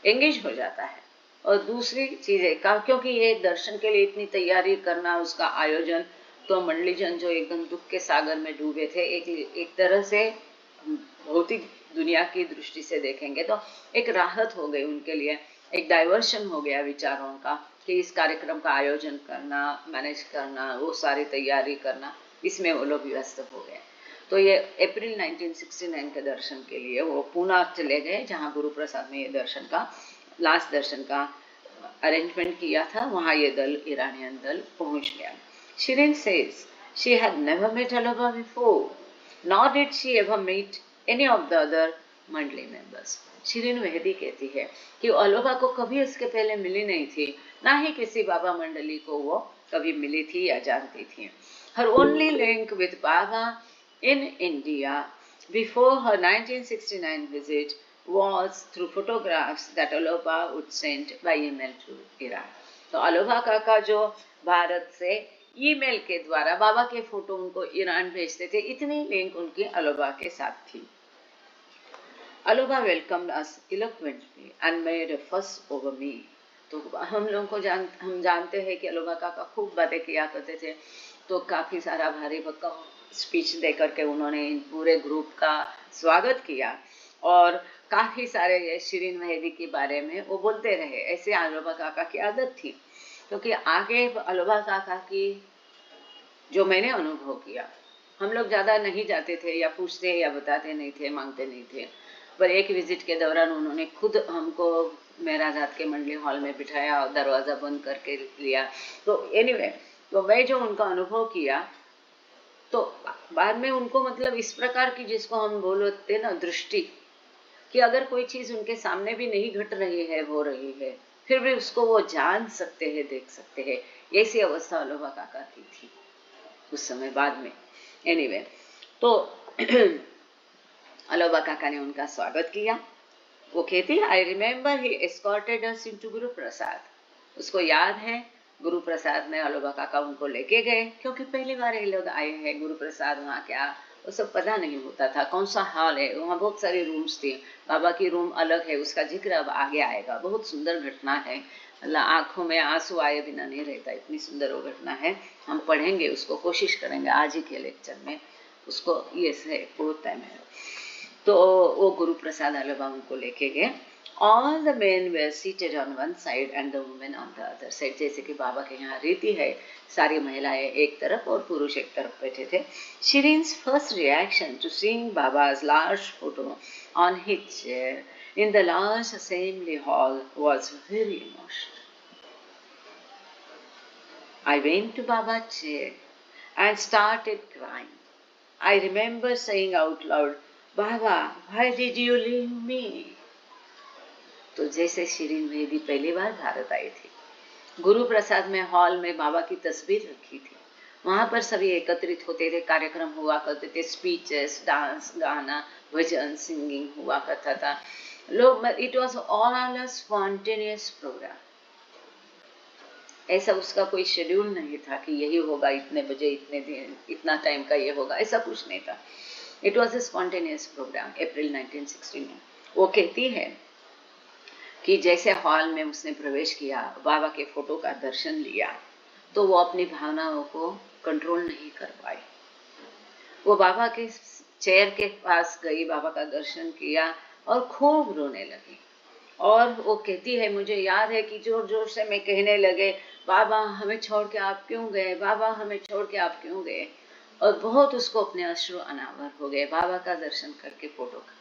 एंगेज हो जाता है. और दूसरी चीज है क्योंकि ये दर्शन के लिए इतनी तैयारी करना, उसका आयोजन, तो मंडलीजन जो एकदम दुख के सागर में डूबे थे, एक तरह से भौतिक दुनिया की दृष्टि से देखेंगे तो एक राहत हो गई उनके लिए, एक डाइवर्शन हो गया विचारों का कि इस कार्यक्रम का आयोजन करना, मैनेज करना, वो सारी तैयारी करना, इसमें वो लोग व्यस्त हो गए. तो ये अप्रैल 1969 के दर्शन के लिए वो पूना चले गए, जहाँ गुरु प्रसाद में ये दर्शन का लास्ट दर्शन का अरेंजमेंट किया था. वहाँ ये दल, ईरानियन दल पहुँच गया. Shirin says she had never met Aloba before, nor did she ever meet any of the other मंडली मेंबर्स. शिरीन वहदी कहती है कि अलोबा को कभी उसके पहले मिली नहीं थी, ना ही किसी बाबा मंडली को वो कभी मिली थी या जानती थी. Her only link with Baba in India before her 1969 visit was through photographs that Aloba would send by email to Iran. तो अलोबा काका जो भारत से ईमेल के द्वारा बाबा के फोटो उनको ईरान भेजते थे, इतनी लिंक उनकी अलोबा के साथ थी. Aloba welcomed us eloquently and made a fuss over me. तो हम लोगों को हम जानते हैं कि अलोबा काका खूब बातें किया करते थे, तो काफ़ी सारा भारी भक्कम स्पीच दे करके उन्होंने इन पूरे ग्रुप का स्वागत किया, और काफ़ी सारे ये शिरीन वहदी के बारे में वो बोलते रहे. ऐसे अलोबा काका की आदत थी, क्योंकि आगे अलोबा काका की जो मैंने अनुभव किया, हम लोग ज़्यादा नहीं जाते थे या पूछते या बताते नहीं थे, मांगते नहीं थे, पर एक विजिट के दौरान उन्होंने खुद हमको मेहराजाद के मंडली हॉल में बिठाया और दरवाज़ा बंद करके लिया. तो एनीवे, तो मैं जो उनका अनुभव किया, तो बाद में उनको मतलब इस प्रकार की, जिसको हम बोलते ना दृष्टि, कि अगर कोई चीज़ उनके सामने भी नहीं घट रही है, हो रही है, फिर भी उसको वो जान सकते हैं, देख सकते हैं. ऐसी अवस्था अलोबा काका की थी उस समय बाद में. एनीवे, तो अलोबा काका ने उनका स्वागत किया. वो कहती है, I remember he escorted us into Guru Prasad. उसको याद है गुरु प्रसाद में अलोबा काका उनको लेके गए, क्योंकि पहली बार ये लोग आए हैं गुरु प्रसाद. वहाँ क्या वो सब पता नहीं होता था कौन सा हॉल है। वहाँ बहुत सारे रूम्स थे, बाबा की रूम अलग है, उसका जिक्र अब आगे आएगा। बहुत सुंदर घटना है, अल्लाह आंखों में आंसू आए बिना नहीं रहता, इतनी सुंदर वो घटना है। हम पढ़ेंगे उसको, कोशिश करेंगे आज ही के लेक्चर में उसको, ये से बहुत टाइम है। तो वो गुरु प्रसाद अलवा उनको लेके गए। All the men were seated on one side and the women on the other side। जैसे कि बाबा के यहाँ रीति है, सारी महिलाएं एक तरफ और पुरुष एक तरफ बैठे थे। Shirin's first reaction to seeing Baba's large photo on his chair in the large assembly hall was very emotional. I went to Baba's chair and started crying. I remember saying out loud, Baba, why did you leave me? तो जैसे शिरीन मेहदी पहली बार भारत आई थी, गुरु प्रसाद में हॉल में बाबा की तस्वीर रखी थी। वहां पर सभी एकत्रित होते थे, कार्यक्रम हुआ करते थे, स्पीचेस, डांस, गाना, भजन, सिंगिंग हुआ करता था। लोग, it was all spontaneous programme. ऐसा उसका कोई शेड्यूल नहीं था कि यही होगा, इतने बजे, इतने दिन, इतना टाइम का ये होगा, ऐसा कुछ नहीं था। It was a spontaneous programme. April 1916 में वो कहती है कि जैसे हॉल में उसने प्रवेश किया, बाबा के फोटो का दर्शन लिया, तो वो अपनी भावनाओं को कंट्रोल नहीं कर पाई। वो बाबा के चेयर के पास गई, बाबा का दर्शन किया और खूब रोने लगी। और वो कहती है, मुझे याद है कि जोर जोर से मैं कहने लगे, बाबा हमें छोड़ के आप क्यों गए, बाबा हमें छोड़ के आप क्यों गए। और बहुत उसको अपने अश्रु अनावर हो गए बाबा का दर्शन करके, फोटो का।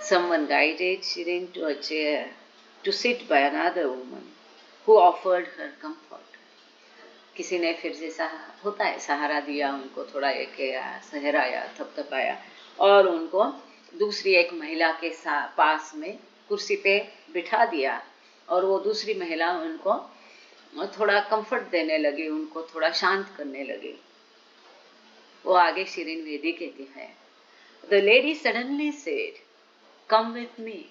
Someone guided Shirin to a chair to sit by another woman who offered her comfort. किसी ने फिर जैसा होता है सहारा दिया उनको, थोड़ा एक सहराया, थपथपाया और उनको दूसरी एक महिला के पास में कुर्सी पे बिठा दिया। और वो दूसरी महिला उनको थोड़ा कंफर्ट देने लगी, उनको थोड़ा शांत करने लगी। वो आगे शिरीन वेदी कहती है, The lady suddenly said, Come with me,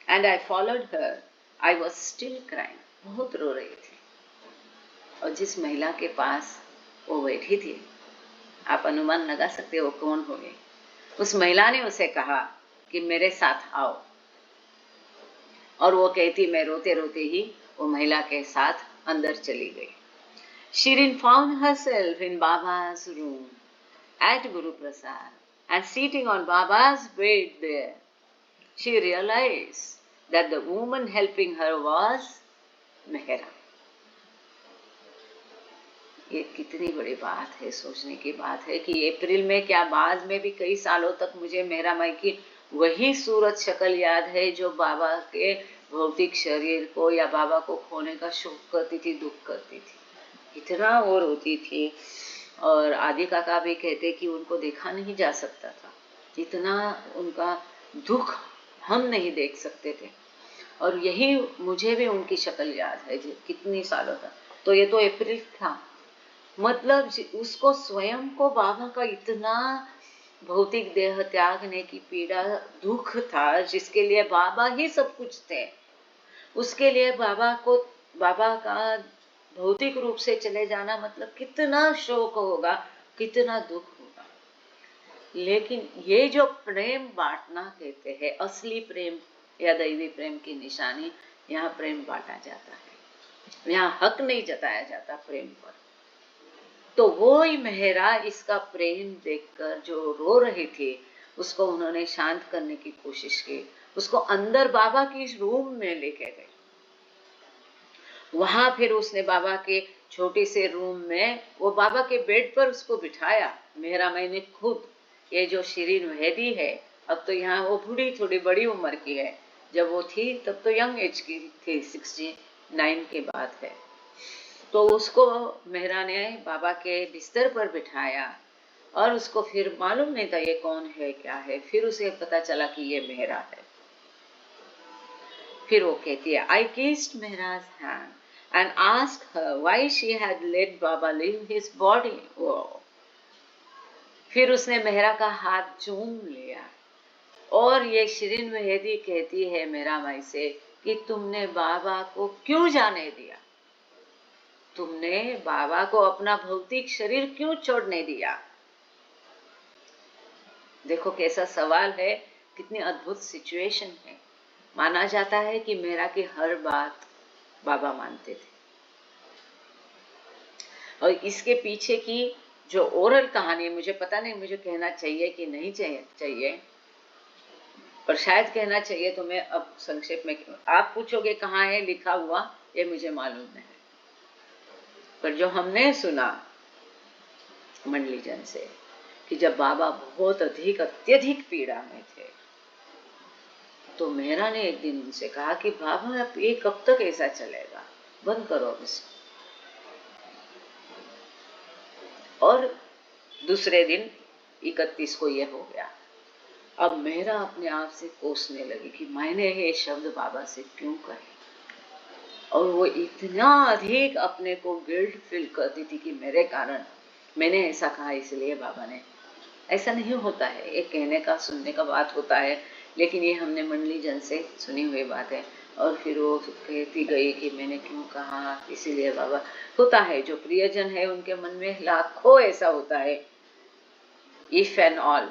and I followed her. I was still crying. बहुत रो रही थी। और जिस महिला के पास वो बैठी थी, आप अनुमान लगा सकते हो कौन होगी। उस महिला ने उसे कहा कि मेरे साथ आओ, और वो कहती, मैं रोते रोते ही वो महिला के साथ अंदर चली गई। Shirin found herself in Baba's room at Guru Prasad, and sitting on Baba's bed there, she realized that the woman helping her was Mehra. ये कितनी बड़ी बात है, सोचने की बात है कि अप्रैल में क्या बाद में भी कई सालों तक मुझे मेहरा माई की वही सूरत शक्ल याद है जो बाबा के भौतिक शरीर को या बाबा को खोने का शोक करती थी, दुख करती थी, इतना वो रोती थी। और आदि काका भी कहते कि उनको देखा नहीं जा सकता था, इतना उनका दुख हम नहीं देख सकते थे। और यही मुझे भी उनकी शक्ल याद है कितनी सालों तक। तो ये तो अप्रैल था, मतलब उसको स्वयं को बाबा का इतना भौतिक देह त्यागने की पीड़ा, दुख था, जिसके लिए बाबा ही सब कुछ थे। उसके लिए बाबा का भौतिक रूप से चले जाना मतलब कितना शोक होगा, कितना दुख होगा। लेकिन ये जो प्रेम बांटना कहते हैं, असली प्रेम या दैवी प्रेम की निशानी, यहाँ प्रेम बांटा जाता है, यहाँ हक नहीं जताया जाता प्रेम पर। तो वो ही मेहरा इसका प्रेम देखकर जो रो रही थी, उसको उन्होंने शांत करने की कोशिश की, उसको अंदर बाबा की रूम में लेके गए। वहां फिर उसने बाबा के छोटे से रूम में वो बाबा के बेड पर उसको बिठाया। मेहरा मैंने खुद, ये जो शिरीन मेहदी है, अब तो यहाँ वो बूढ़ी, थोड़ी बड़ी उम्र की है, जब वो थी तब तो यंग एज की थी, 69 के बाद है। तो उसको मेहरा ने बाबा के बिस्तर पर बिठाया और उसको फिर मालूम नहीं था ये कौन है, क्या है। फिर उसे पता चला कि ये मेहरा है। फिर वो कहती है, I kissed Mehra's hand and asked her why she had let Baba leave his body. Wow. फिर उसने मेहरा का हाथ चूम लिया और ये शिरीन मेहदी कहती है मेरा माई से कि तुमने बाबा को क्यों जाने दिया, तुमने बाबा को अपना भौतिक शरीर क्यों छोड़ने दिया। देखो कैसा सवाल है, कितनी अद्भुत सिचुएशन है। माना जाता है कि मेरा की हर बात बाबा मानते थे, और इसके पीछे की जो ओरल कहानी, मुझे पता नहीं मुझे कहना चाहिए कि नहीं चाहिए, पर शायद कहना चाहिए, तो मैं अब संक्षेप में, आप पूछोगे कहाँ है लिखा हुआ, ये मुझे मालूम नहीं, पर जो हमने सुना मंडली जन से कि जब बाबा बहुत अत्यधिक पीड़ा में थे, तो मेहरा ने एक दिन उनसे कहा कि बाबा अब ये कब तक ऐसा चलेगा, बंद करो अब इसको। और दूसरे दिन 31 को ये हो गया। अब मेहरा अपने आप से कोसने लगी कि मैंने ये शब्द बाबा से क्यों कहे, और वो इतना अधिक अपने को गिल्ट फील करती थी कि मेरे कारण मैंने ऐसा कहा, इसलिए बाबा ने। ऐसा नहीं होता है, एक कहने का सुनने का बात होता है, लेकिन ये हमने मंडली जन से सुनी हुई बात है। और फिर वो कहती गई कि मैंने क्यों कहा, इसीलिए बाबा। होता है, जो प्रियजन है उनके मन में लाखों ऐसा होता है, इफ एंड ऑल,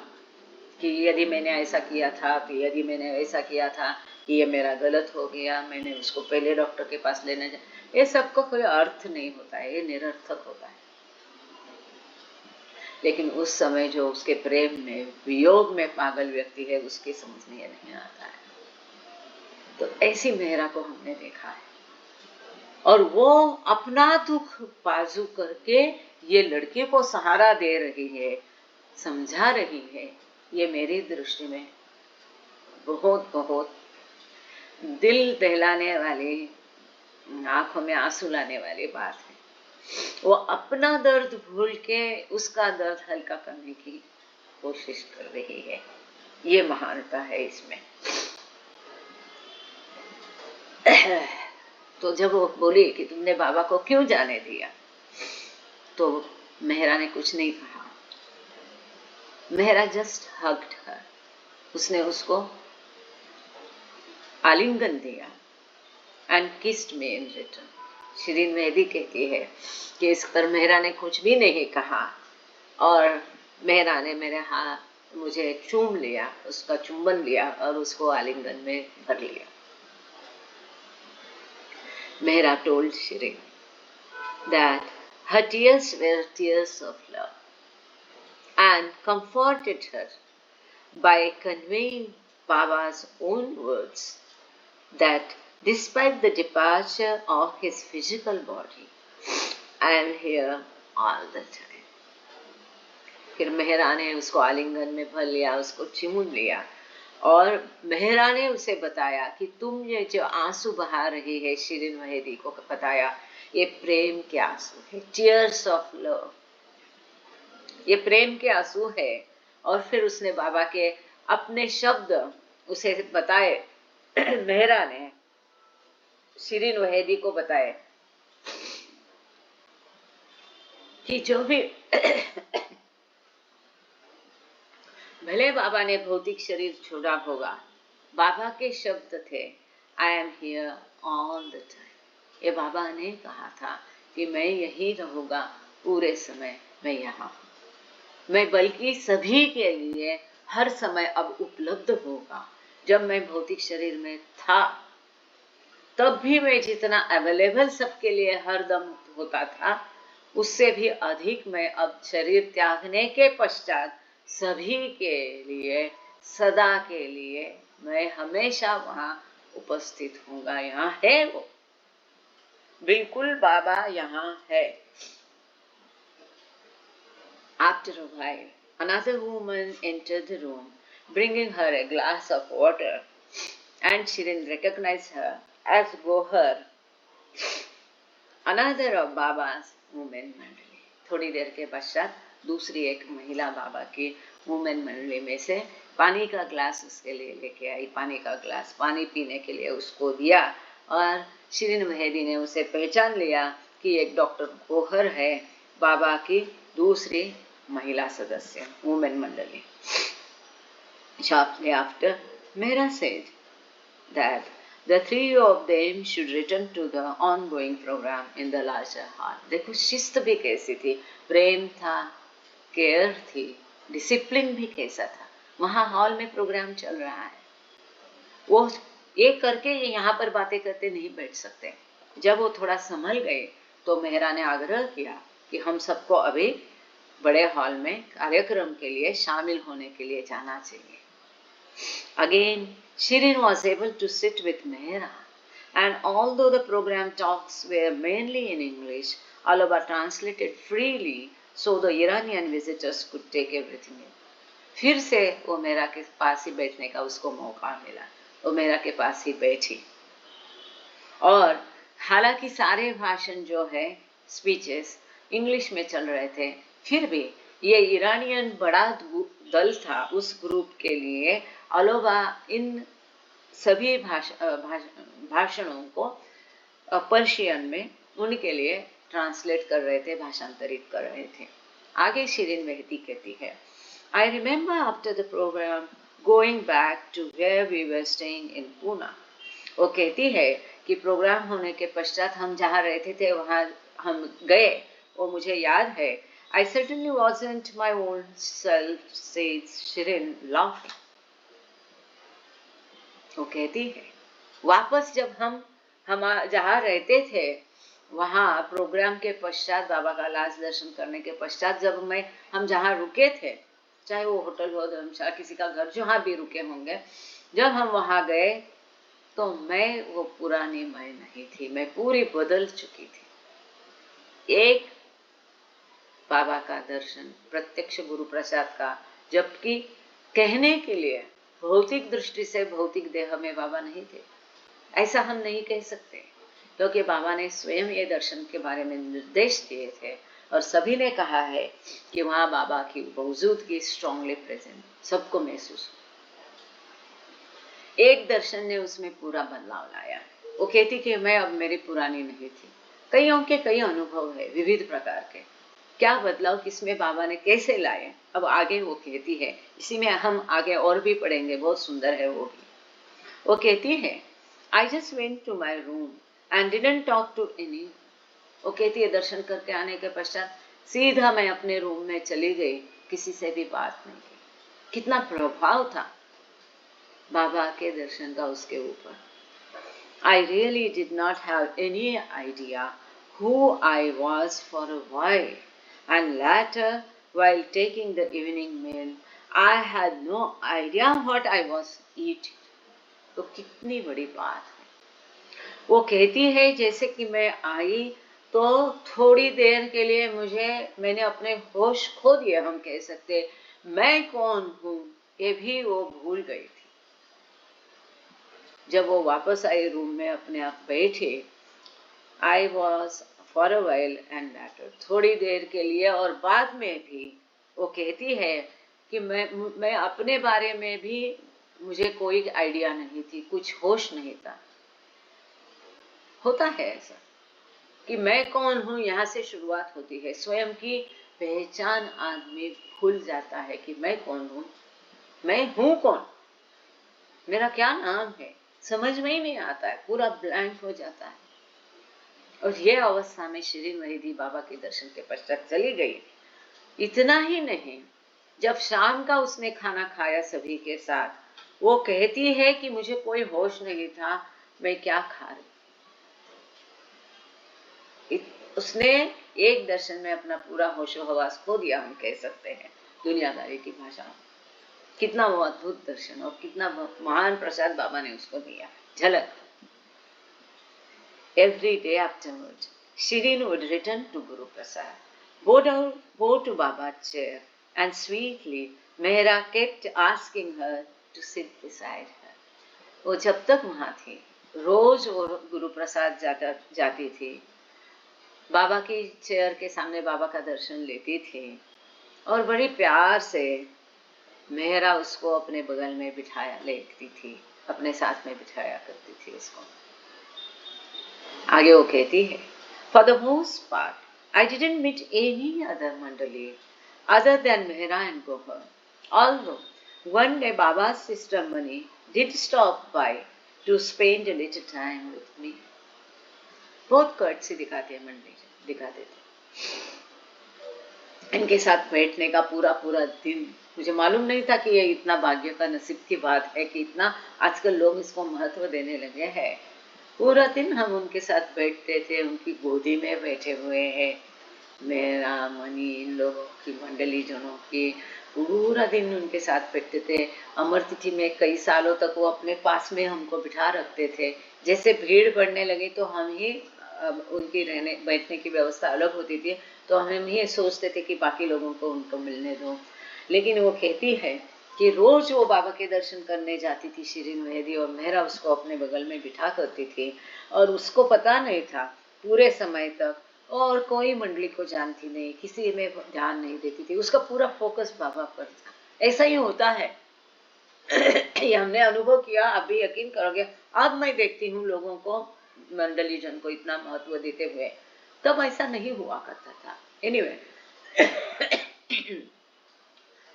कि यदि मैंने ऐसा किया था, तो यदि मैंने ऐसा किया था, ये मेरा गलत हो गया, मैंने उसको पहले डॉक्टर के पास लेने जा, ये सबको कोई अर्थ नहीं होता है, ये निरर्थक होता है। लेकिन उस समय जो उसके प्रेम में वियोग में पागल व्यक्ति है, उसके समझ में नहीं आता है। तो ऐसी मेहरा को हमने देखा है, और वो अपना दुख बाजू करके ये लड़के को सहारा दे रही है, समझा रही है। ये मेरी दृष्टि में बहुत बहुत दिल दहलाने वाली, आंखों में आंसू लाने वाली बात है। वो अपना दर्द भूल के उसका दर्द हल्का करने की कोशिश कर रही है, ये महानता है इसमें। तो जब वो बोली कि तुमने बाबा को क्यों जाने दिया, तो मेहरा ने कुछ नहीं कहा। मेहरा जस्ट हग्ड हर, उसने उसको आलिंगन दिया, and kissed me in return. Shirin Mehdi कहती है कि इस पर मेहरा ने कुछ भी नहीं कहा, और मेहरा ने मेरे हाथ मुझे चूम लिया, उसका चुंबन लिया और उसको आलिंगन में भर लिया। Mehra told Shirin that her tears were tears of love, and comforted her by conveying Baba's own words that despite the departure of his physical body, I am here all the time. फिर मेहरा ने उसको आलिंगन में भर लिया, उसको चिमून लिया, और मेहरा ने उसे बताया कि तुम ये जो आंसू बहा रही है, शिरीन मेहदी को बताया, ये प्रेम के आंसू है, टीयर्स ऑफ लव, ये प्रेम के आंसू है। और फिर उसने बाबा के अपने शब्द उसे बताए, मेहरा ने शिरीन मेहदी को बताए कि जो भी भले बाबा ने भौतिक शरीर छोड़ा होगा, बाबा के शब्द थे, I am here all the time. ये बाबा ने कहा था कि मैं यही रहूंगा पूरे समय, मैं यहाँ हूँ। मैं बल्कि सभी के लिए हर समय अब उपलब्ध होगा। जब मैं भौतिक शरीर में था, तब भी मैं जितना अवेलेबल सबके लिए हर दम होता था, उससे भी अधिक मैं अब शरीर त्यागने के पश्चात सभी के लिए, सदा के लिए मैं हमेशा वहां उपस्थित होऊंगा। यहाँ है वो, बिल्कुल बाबा यहाँ है। After a while, another woman entered the room, bringing her a glass of water, and Shirin recognized her as Gohar, another of Baba's women मंडली। थोड़ी देर के पश्चात दूसरी एक महिला बाबा की वुमेन मंडली में से पानी का ग्लास उसके लिए लेके आई, पानी का ग्लास पानी पीने के लिए उसको दिया, और शिरीन मेहदी ने उसे पहचान लिया कि एक डॉक्टर गोहर है, बाबा की दूसरी महिला सदस्य वुमेन मंडली। Shortly after, Mehra said that the three of them should return to the ongoing program in the larger hall. देखो शिस्त भी कैसी थी, प्रेम था, केयर थी, डिसिप्लिन भी कैसा था। वहां हॉल में प्रोग्राम चल रहा है, वो एक करके ये यहाँ पर बातें करते नहीं बैठ सकते। जब वो थोड़ा संभल गए तो मेहरा ने आग्रह किया कि हम सबको अभी बड़े हॉल में कार्यक्रम के लिए शामिल होने के लिए जाना चाहिए। Again, Shirin was able to sit with Mehra, and although the program talks were mainly in English, Aloba translated freely so the Iranian visitors could take everything in. फिर से वो मेरा के पास ही बैठने का उसको मौका मिला, वो मेरा के पास ही बैठी। और हालांकि सारे भाषण जो है स्पीचेस इंग्लिश में चल रहे थे, फिर भी ये ईरानियन बड़ा दल था, उस ग्रुप के लिए अलोबा इन सभी भाषणों को पर्शियन में उनके लिए ट्रांसलेट कर रहे थे, भाषांतरित कर रहे थे। आगे शिरीन मेहदी कहती है, I remember after the program going back to where we were staying in Pune. वो कहती है कि प्रोग्राम होने के पश्चात हम जहाँ रहते थे वहाँ हम गए, वो मुझे याद है। I certainly wasn't my own self, says Shirin, laughing. वो कहती है वापस जब हम जहाँ रहते थे वहाँ प्रोग्राम के पश्चात, बाबा का लास्ट दर्शन करने के पश्चात जब हम जहाँ रुके थे, चाहे वो होटल हो, धर्मशाला, किसी का घर, जहाँ भी रुके होंगे, जब हम वहाँ गए तो मैं वो पुरानी मैं नहीं थी, मैं पूरी बदल चुकी थी। एक बाबा का दर्शन, प्रत्यक्ष गुरु प्रसाद का, जबकि कहने के लिए भौतिक दृष्टि से भौतिक देह में बाबा नहीं थे, ऐसा हम नहीं कह सकते, क्योंकि बाबा ने स्वयं ये दर्शन के बारे में निर्देश दिए थे और सभी ने कहा है कि वहाँ बाबा की मौजूदगी स्ट्रांगली प्रेजेंट, सबको महसूस हो। एक दर्शन ने उसमें पूरा बदलाव लाया। वो कहती कि मैं अब मेरी पुरानी नहीं थी, कईयों के कई अनुभव है विविध प्रकार के, क्या बदलाव किसमें बाबा ने कैसे लाए, अब आगे वो कहती है, इसी में हम आगे और भी पढ़ेंगे, बहुत सुंदर है वो भी। वो कहती है, I just went to my room and didn't talk to any. वो कहती है दर्शन करके आने के पश्चात सीधा मैं अपने रूम में चली गई, किसी से भी बात नहीं की। कितना प्रभाव था बाबा के दर्शन का उसके ऊपर। I really did not have any idea who I was for a while, and later, while taking the evening meal, I had no idea what I was eating. तो कितनी बड़ी बात है। वो कहती है जैसे कि मैं आई तो थोड़ी देर के लिए मैंने अपने होश खो दिए, हम कह सकते, मैं कौन हूँ ये भी वो भूल गई थी। जब वो वापस आई रूम में अपने आप बैठे, I was for a while and later, थोड़ी देर के लिए और बाद में भी, वो कहती है कि मैं अपने बारे में भी मुझे कोई आइडिया नहीं थी, कुछ होश नहीं था। होता है ऐसा कि मैं कौन हूँ, यहाँ से शुरुआत होती है, स्वयं की पहचान आदमी भूल जाता है कि मैं कौन हूँ, मैं हूँ कौन, मेरा क्या नाम है, समझ में ही नहीं आता है, पूरा ब्लैंक हो जाता है। और ये अवस्था में शिरीन मेहदी बाबा के दर्शन के पश्चात चली गई। इतना ही नहीं, जब शाम का उसने खाना खाया सभी के साथ, वो कहती है कि मुझे कोई होश नहीं था मैं क्या खा रही। उसने एक दर्शन में अपना पूरा होशो हवास खो दिया, हम कह सकते हैं दुनियादारी की भाषा में। कितना वो अद्भुत दर्शन और कितना महान प्रसाद बाबा ने उसको दिया। झलक। Every day afterwards, Shirin would return to Guru Prasad, bow to Baba's chair, and sweetly Mehra kept asking her to sit beside her. वो जब तक वहाँ थी, रोज वो गुरु प्रसाद जाती थी, बाबा की चेयर के सामने बाबा का दर्शन लेती थी और बड़ी प्यार से मेहरा उसको अपने बगल में बिठाया लेती थी, अपने साथ में बिठाया करती थी उसको। आगे वो कहती है, For the most part, I didn't meet any other mandali other than Mehra and Gohar. Although one day Baba's sister Mani did stop by to spend a little time with me. बहुत कर्टसी दिखाते हैं मंडली, दिखाते थे। इनके साथ बैठने का पूरा पूरा दिन। मुझे मालूम नहीं था कि ये इतना भाग्य का नसीब की बात है कि इतना आजकल लोग इसको महत्व देने लगे हैं। पूरा दिन हम उनके साथ बैठते थे, उनकी गोदी में बैठे हुए हैं, मेरा मनी, इन लोगों की मंडली जनों की, पूरा दिन उनके साथ बैठते थे। अमर तिथि में कई सालों तक वो अपने पास में हमको बिठा रखते थे। जैसे भीड़ बढ़ने लगी तो हम ही उनकी रहने बैठने की व्यवस्था अलग होती थी, तो हम ही सोचते थे कि बाकी लोगों को उनको मिलने दो। लेकिन वो कहती है कि रोज वो बाबा के दर्शन करने जाती थी शिरीन मेहदी, और मेहरा उसको अपने बगल में बिठा करती थी, और उसको पता नहीं था पूरे समय तक, और कोई मंडली को जानती नहीं, किसी में ध्यान नहीं देती थी, उसका पूरा फोकस बाबा पर था। ऐसा ही होता है ये हमने अनुभव किया, आप भी यकीन करोगे। अब मैं देखती हूँ लोगों को, मंडली जन को इतना महत्व देते हुए, तब ऐसा नहीं हुआ करता था। एनीवे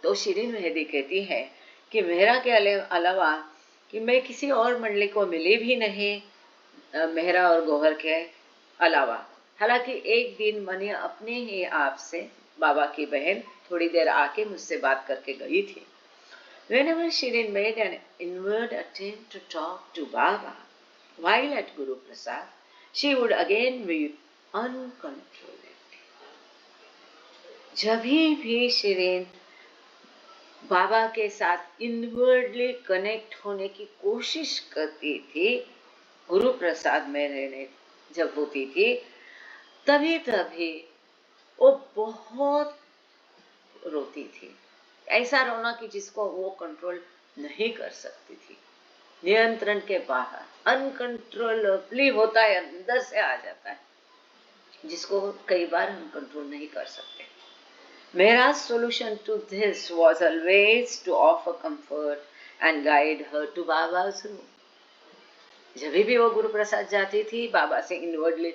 तो शिरीन मेहदी कहती है कि मेहरा के अलावा कि मैं किसी और मंडली को मिली भी नहीं, मेहरा और गौहर के अलावा। हालांकि एक दिन मनी अपने ही आप से, बाबा की बहन, थोड़ी देर आके मुझसे बात करके गई थी। Whenever Shirin made an inward attempt to talk to Baba while at Guru Prasad, she would again weep uncontrollably. जब भी शिरीन बाबा के साथ इनवर्डली कनेक्ट होने की कोशिश करती थी, गुरु प्रसाद में रहने जब होती थी, तभी वो बहुत रोती थी। ऐसा रोना कि जिसको वो कंट्रोल नहीं कर सकती थी, नियंत्रण के बाहर, अनकंट्रोलेबली होता है, अंदर से आ जाता है, जिसको कई बार हम कंट्रोल नहीं कर सकते। मेरा solution to this was always to offer comfort and guide her to Baba's room. जब भी वो गुरु प्रसाद जाती थी, बाबा से इनवर्डली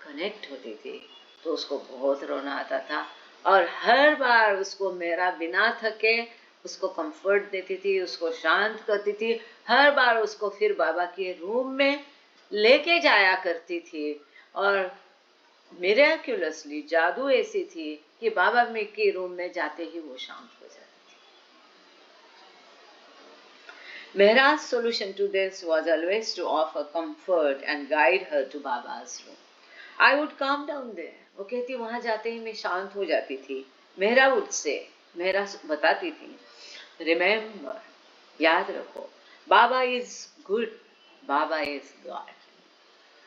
कनेक्ट होती थी, तो उसको बहुत रोना आता था, और हर बार उसको मेरा बिना थके उसको कंफर्ट देती थी, उसको शांत करती थी, हर बार उसको फिर बाबा के रूम में लेके जाया करती थी। और मिरेक्युलसली जादू ऐसी थी कि बाबा में के रूम में जाते ही वो शांत हो जाती थी। Mehra's solution to this was always to offer comfort and guide her to Baba's room. I would calm down there. वो कहती वहां जाते ही मैं शांत हो जाती थी। मेहरा उससे, मेहरा बताती थी, रिमेम्बर, याद रखो, Baba is good, Baba is God.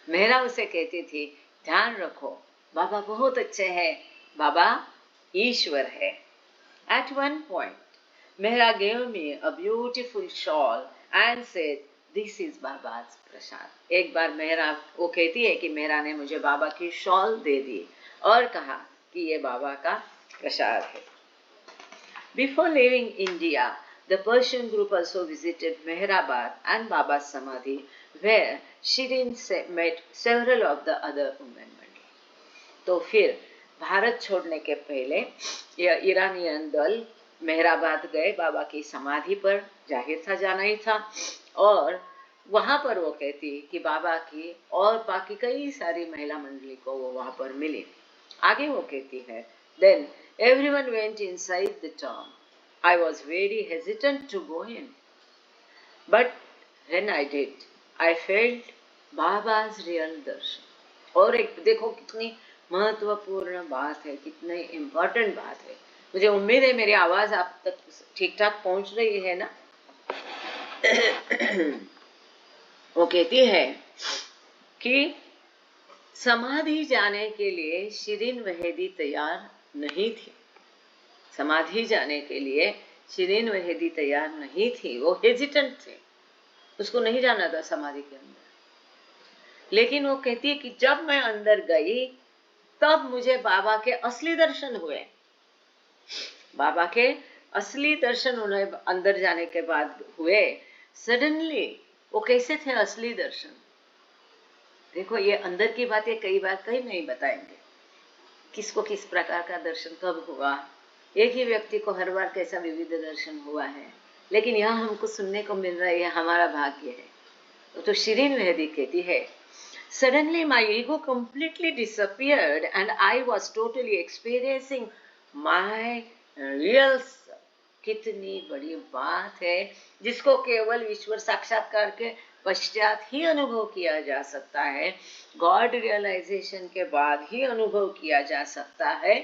Mehra उसे कहती थी, ध्यान रखो, बाबा बहुत अच्छे हैं, बाबा ईश्वर है। At one point, Mehra gave me a beautiful shawl and said, "This is Baba's prasad." एक बार मेहरा, वो कहती है कि मेहरा ने मुझे बाबा की शॉल दे दी और कहा कि ये बाबा का प्रसाद है। Before leaving India, the Persian group also visited Mehrabad and Baba's Samadhi, where Shirin met several of the other women. तो फिर भारत छोड़ने के पहले यह ईरानियन दल मेहराबाद गए, बाबा की समाधि पर, जाहिर था जाना ही था, और वहां पर वो कहती कि बाबा की और बाकी कई सारी महिला मंडली को वो वहां पर मिली। आगे वो कहती है, Then everyone went inside the tomb. I was very hesitant to go in, but when I did, I felt Baba's real darshan. और एक देखो कितनी महत्वपूर्ण बात है, कितनी इम्पोर्टेंट बात है। मुझे उम्मीद है मेरी आवाज आप तक ठीक ठाक पहुंच रही है ना। वो कहती है कि समाधि जाने के लिए शिरीन मेहदी तैयार नहीं थी, समाधि जाने के लिए शिरीन मेहदी तैयार नहीं थी, वो हेजिटेंट थे, उसको नहीं जाना था समाधि के अंदर। लेकिन वो कहती है कि जब मैं अंदर गई तब मुझे बाबा के असली दर्शन हुए। बाबा के असली दर्शन उन्हें अंदर जाने के बाद हुए। सडनली वो कैसे थे असली दर्शन? देखो ये अंदर की बातें कई बार कहीं नहीं बताएंगे, किसको किस प्रकार का दर्शन कब हुआ, एक ही व्यक्ति को हर बार कैसा विविध दर्शन हुआ है, लेकिन यहाँ हमको सुनने को मिल रहा है, ये हमारा भाग्य है। तो शिरीन मेहदी कहती है, Suddenly my ego completely disappeared and I was totally experiencing my real. कितनी बड़ी बात है जिसको केवल ईश्वर साक्षात्कार के पश्चात ही अनुभव किया जा सकता है, गॉड रियलाइजेशन के बाद ही अनुभव किया जा सकता है।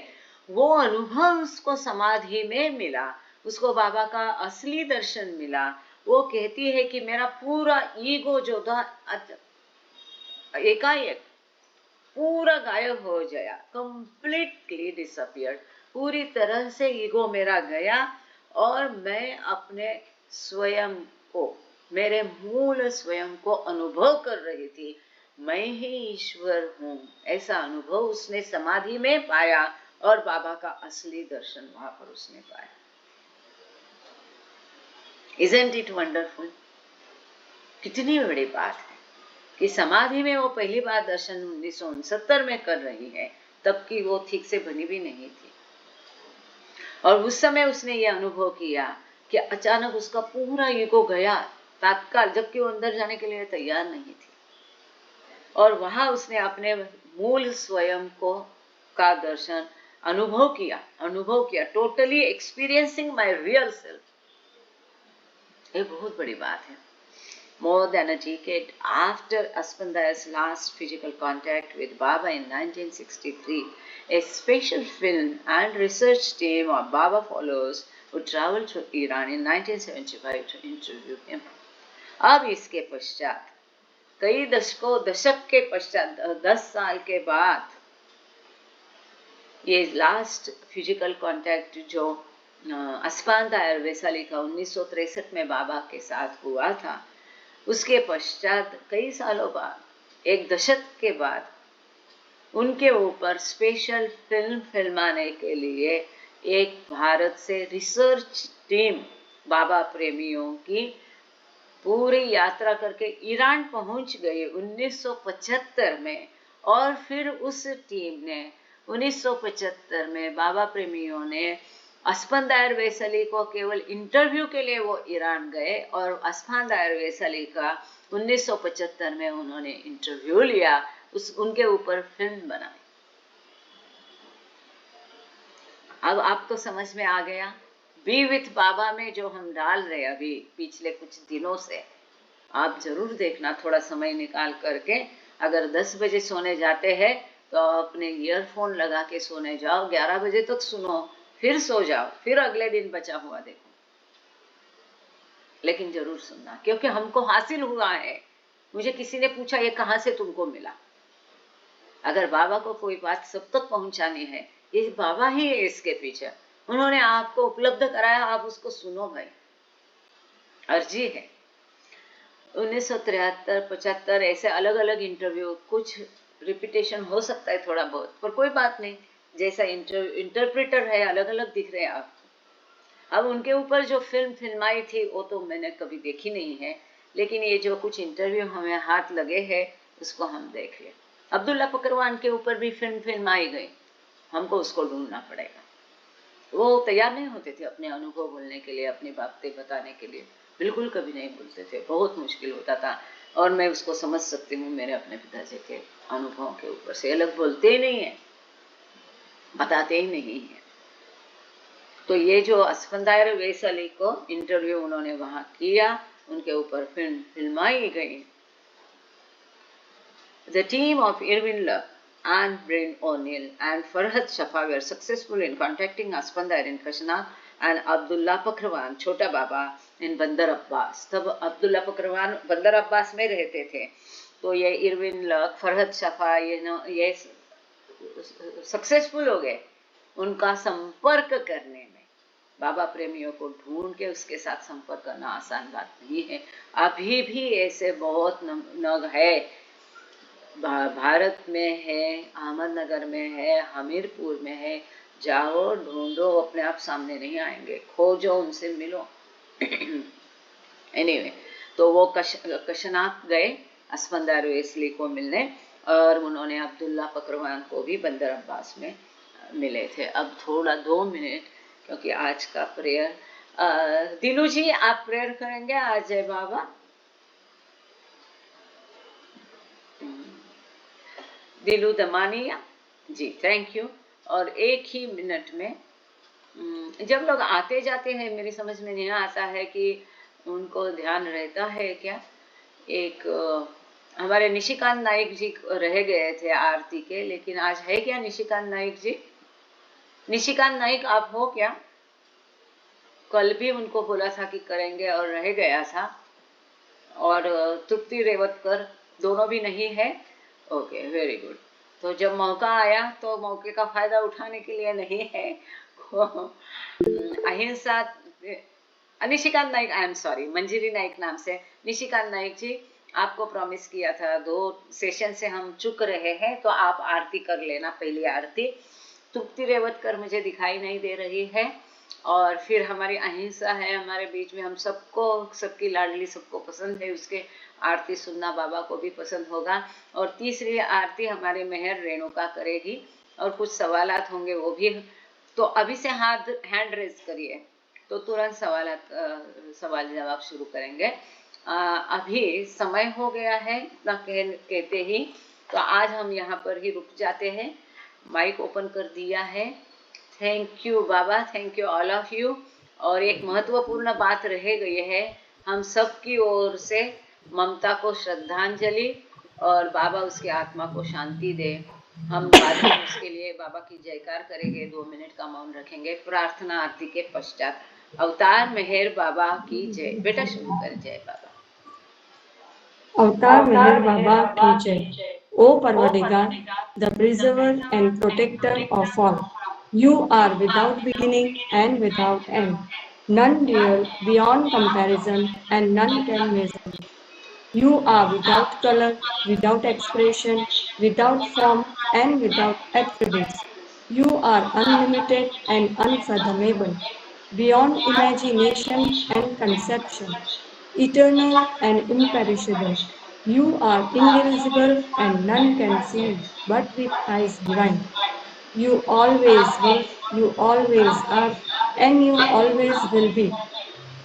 वो अनुभव उसको समाधि में मिला, उसको बाबा का असली दर्शन मिला। वो कहती है कि मेरा पूरा ईगो जो था एकाएक पूरा गायब हो गया, कंप्लीटली डिसअपियर्ड। पूरी तरह से ईगो मेरा गया और मैं अपने स्वयं को, मेरे मूल स्वयं को अनुभव कर रही थी। मैं ही ईश्वर हूँ, ऐसा अनुभव उसने समाधि में पाया और बाबा का असली दर्शन वहां पर उसने पाया। Isn't it wonderful? कितनी बड़ी बात है कि समाधि में वो पहली बार दर्शन 1969 में कर रही है, तब की वो ठीक से बनी भी नहीं थी। और उस समय उसने ये अनुभव किया कि अचानक उसका पूरा ईगो गया तात्काल, जबकि वो अंदर जाने के लिए तैयार नहीं थी। और वहां उसने अपने मूल स्वयं को का दर्शन अनुभव किया, totally experiencing my real self. ये बहुत बड़ी बात है। More than a decade after Aspandaya's last physical contact with Baba in 1963, a special film and research team of Baba followers would travel to Iran in 1975 to interview him. अब इसके पश्चात कई दशक के पश्चात 10 साल के बाद ये लास्ट फिजिकल कांटेक्ट जो अस्पांदायर वैशाली का 1963 में बाबा के साथ हुआ था, उसके पश्चात कई सालों बाद, एक दशक के बाद, उनके ऊपर स्पेशल फिल्म फिल्माने के लिए एक भारत से रिसर्च टीम बाबा प्रेमियों की पूरी यात्रा करके ईरान पहुंच गई 1975 में। और फिर उस टीम ने 1975 में बाबा प्रेमियों ने अस्पांदायर वैशाली को केवल इंटरव्यू के लिए वो ईरान गए और अस्पांदायर वैशाली का 1975 में उन्होंने इंटरव्यू लिया, उनके ऊपर फिल्म बनाई। अब आपको समझ में आ गया। बी विथ बाबा में जो हम डाल रहे अभी पिछले कुछ दिनों से, आप जरूर देखना थोड़ा समय निकाल करके। अगर 10 बजे सोने जाते हैं तो अपने ईयरफोन लगा के सोने जाओ, 11 बजे तक सुनो, फिर सो जाओ, फिर अगले दिन बचा हुआ देखो, लेकिन जरूर सुनना, क्योंकि हमको हासिल हुआ है। मुझे किसी ने पूछा ये कहाँ से तुमको मिला। अगर बाबा को कोई बात सब तक पहुंचानी है, ये बाबा ही है इसके पीछे। उन्होंने आपको उपलब्ध कराया, आप उसको सुनो भाई, अर्जी है। 1973, 75 ऐसे अलग अलग इंटरव्यू, कुछ रिपीटेशन हो सकता है थोड़ा बहुत, पर कोई बात नहीं। जैसा इंटरप्रेटर है अलग अलग दिख रहे हैं आपको। अब उनके ऊपर जो फिल्म फिल्माई थी वो तो मैंने कभी देखी नहीं है, लेकिन ये जो कुछ इंटरव्यू हमें हाथ लगे हैं उसको हम देख लें। अब्दुल्ला पकरवान के ऊपर भी फिल्म फिल्माई गई, हमको उसको ढूंढना पड़ेगा। वो तैयार नहीं होते थे अपने अनुभव बोलने के लिए, अपनी बातें बताने के लिए, बिल्कुल कभी नहीं बोलते थे, बहुत मुश्किल होता था। और मैं उसको समझ सकती हूँ, मेरे अपने पिताजी के अनुभवों के ऊपर से अलग बोलते ही नहीं है, बताते ही नहीं है। तो ये जो अस्पांदायर वैशाली को इंटरव्यू उन्होंने वहां किया, उनके ऊपर फिल्म फिल्माई गई। The team of Irwin Love and Bryn O'Neill and Farhad Shafa were successful in contacting Aspandayer in Kashna and Abdullah Pakran, Chota Baba, in Bandar Abbas. तब अब्दुल्ला पकरवान बंदर अब्बास में रहते थे। तो ये इरविन लक, फरहद शफा, ये सक्सेसफुल हो गए उनका संपर्क करने में। बाबा प्रेमियों को ढूंढ के उसके साथ संपर्क करना आसान बात नहीं है। अभी भी ऐसे बहुत नग है, भारत में है, अहमदनगर में है, हमीरपुर में है। जाओ ढूंढो, अपने आप सामने नहीं आएंगे, खोजो, उनसे मिलो। एनीवे, तो वो कशनाक गए अस्पांदायर वैशाली को मिलने, और उन्होंने अब्दुल्ला पकरवान को भी बंदर अब्बास में मिले थे। अब थोड़ा 2 मिनट, क्योंकि आज का प्रेयर, दिलू जी आप प्रेयर करेंगे आज जय बाबा। दिलू दमानिया जी, थैंक यू। और 1 ही मिनट में जब लोग आते जाते हैं मेरी समझ में नहीं आता है कि उनको ध्यान रहता है क्या। एक हमारे निशिकांत नाइक जी रह गए थे आरती के, लेकिन आज है क्या निशिकांत नाइक जी? निशिकांत नाइक आप हो क्या? कल भी उनको बोला था कि करेंगे और रह गया था। और तृप्ति रेवतकर दोनों भी नहीं है। Okay, very good. तो जब मौका आया तो मौके का फायदा उठाने के लिए नहीं है। अहिंसा Nishikant Naik, I am sorry, Manjiri Naik नाम से निशिकांत नाइक जी, आपको प्रॉमिस किया था 2 सेशन से हम चुक रहे हैं, तो आप आरती कर लेना, पहली आरती। तृप्ति रेवतकर मुझे दिखाई नहीं दे रही है। और फिर हमारी अहिंसा है हमारे बीच में, हम सबको, सबकी लाडली, सबको पसंद है, उसके आरती सुनना बाबा को भी पसंद होगा। और तीसरी आरती हमारे मेहर रेणुका करेगी और कुछ सवालात होंगे वो भी। तो अभी से हैंड रेज करिए तो तुरंत सवाल जवाब शुरू करेंगे। अभी समय हो गया है इतना कहते ही, तो आज हम यहाँ पर ही रुक जाते हैं। माइक ओपन कर दिया है। Thank you Baba, thank you all of you. और एक महत्वपूर्ण बात रह गई है, हम सब की ओर से ममता को श्रद्धांजलि, और बाबा उसकी आत्मा को शांति दे। हम बाद में उसके लिए बाबा की जयकार करेंगे, 2 मिनट का मौन रखेंगे प्रार्थना आरती के पश्चात। अवतार मेहर बाबा की जय। बेटा शुरू कर, जय बाबा। अवतार मेहर बाबा की जय। O Parvadigar, the preserver and protector of all, you are without beginning and without end, none real beyond comparison and none can measure. You are without color, without expression, without form and without attributes. You are unlimited and unfathomable, beyond imagination and conception, eternal and imperishable. You are indivisible and none can see but with eyes divine. You always were, you always are, and you always will be.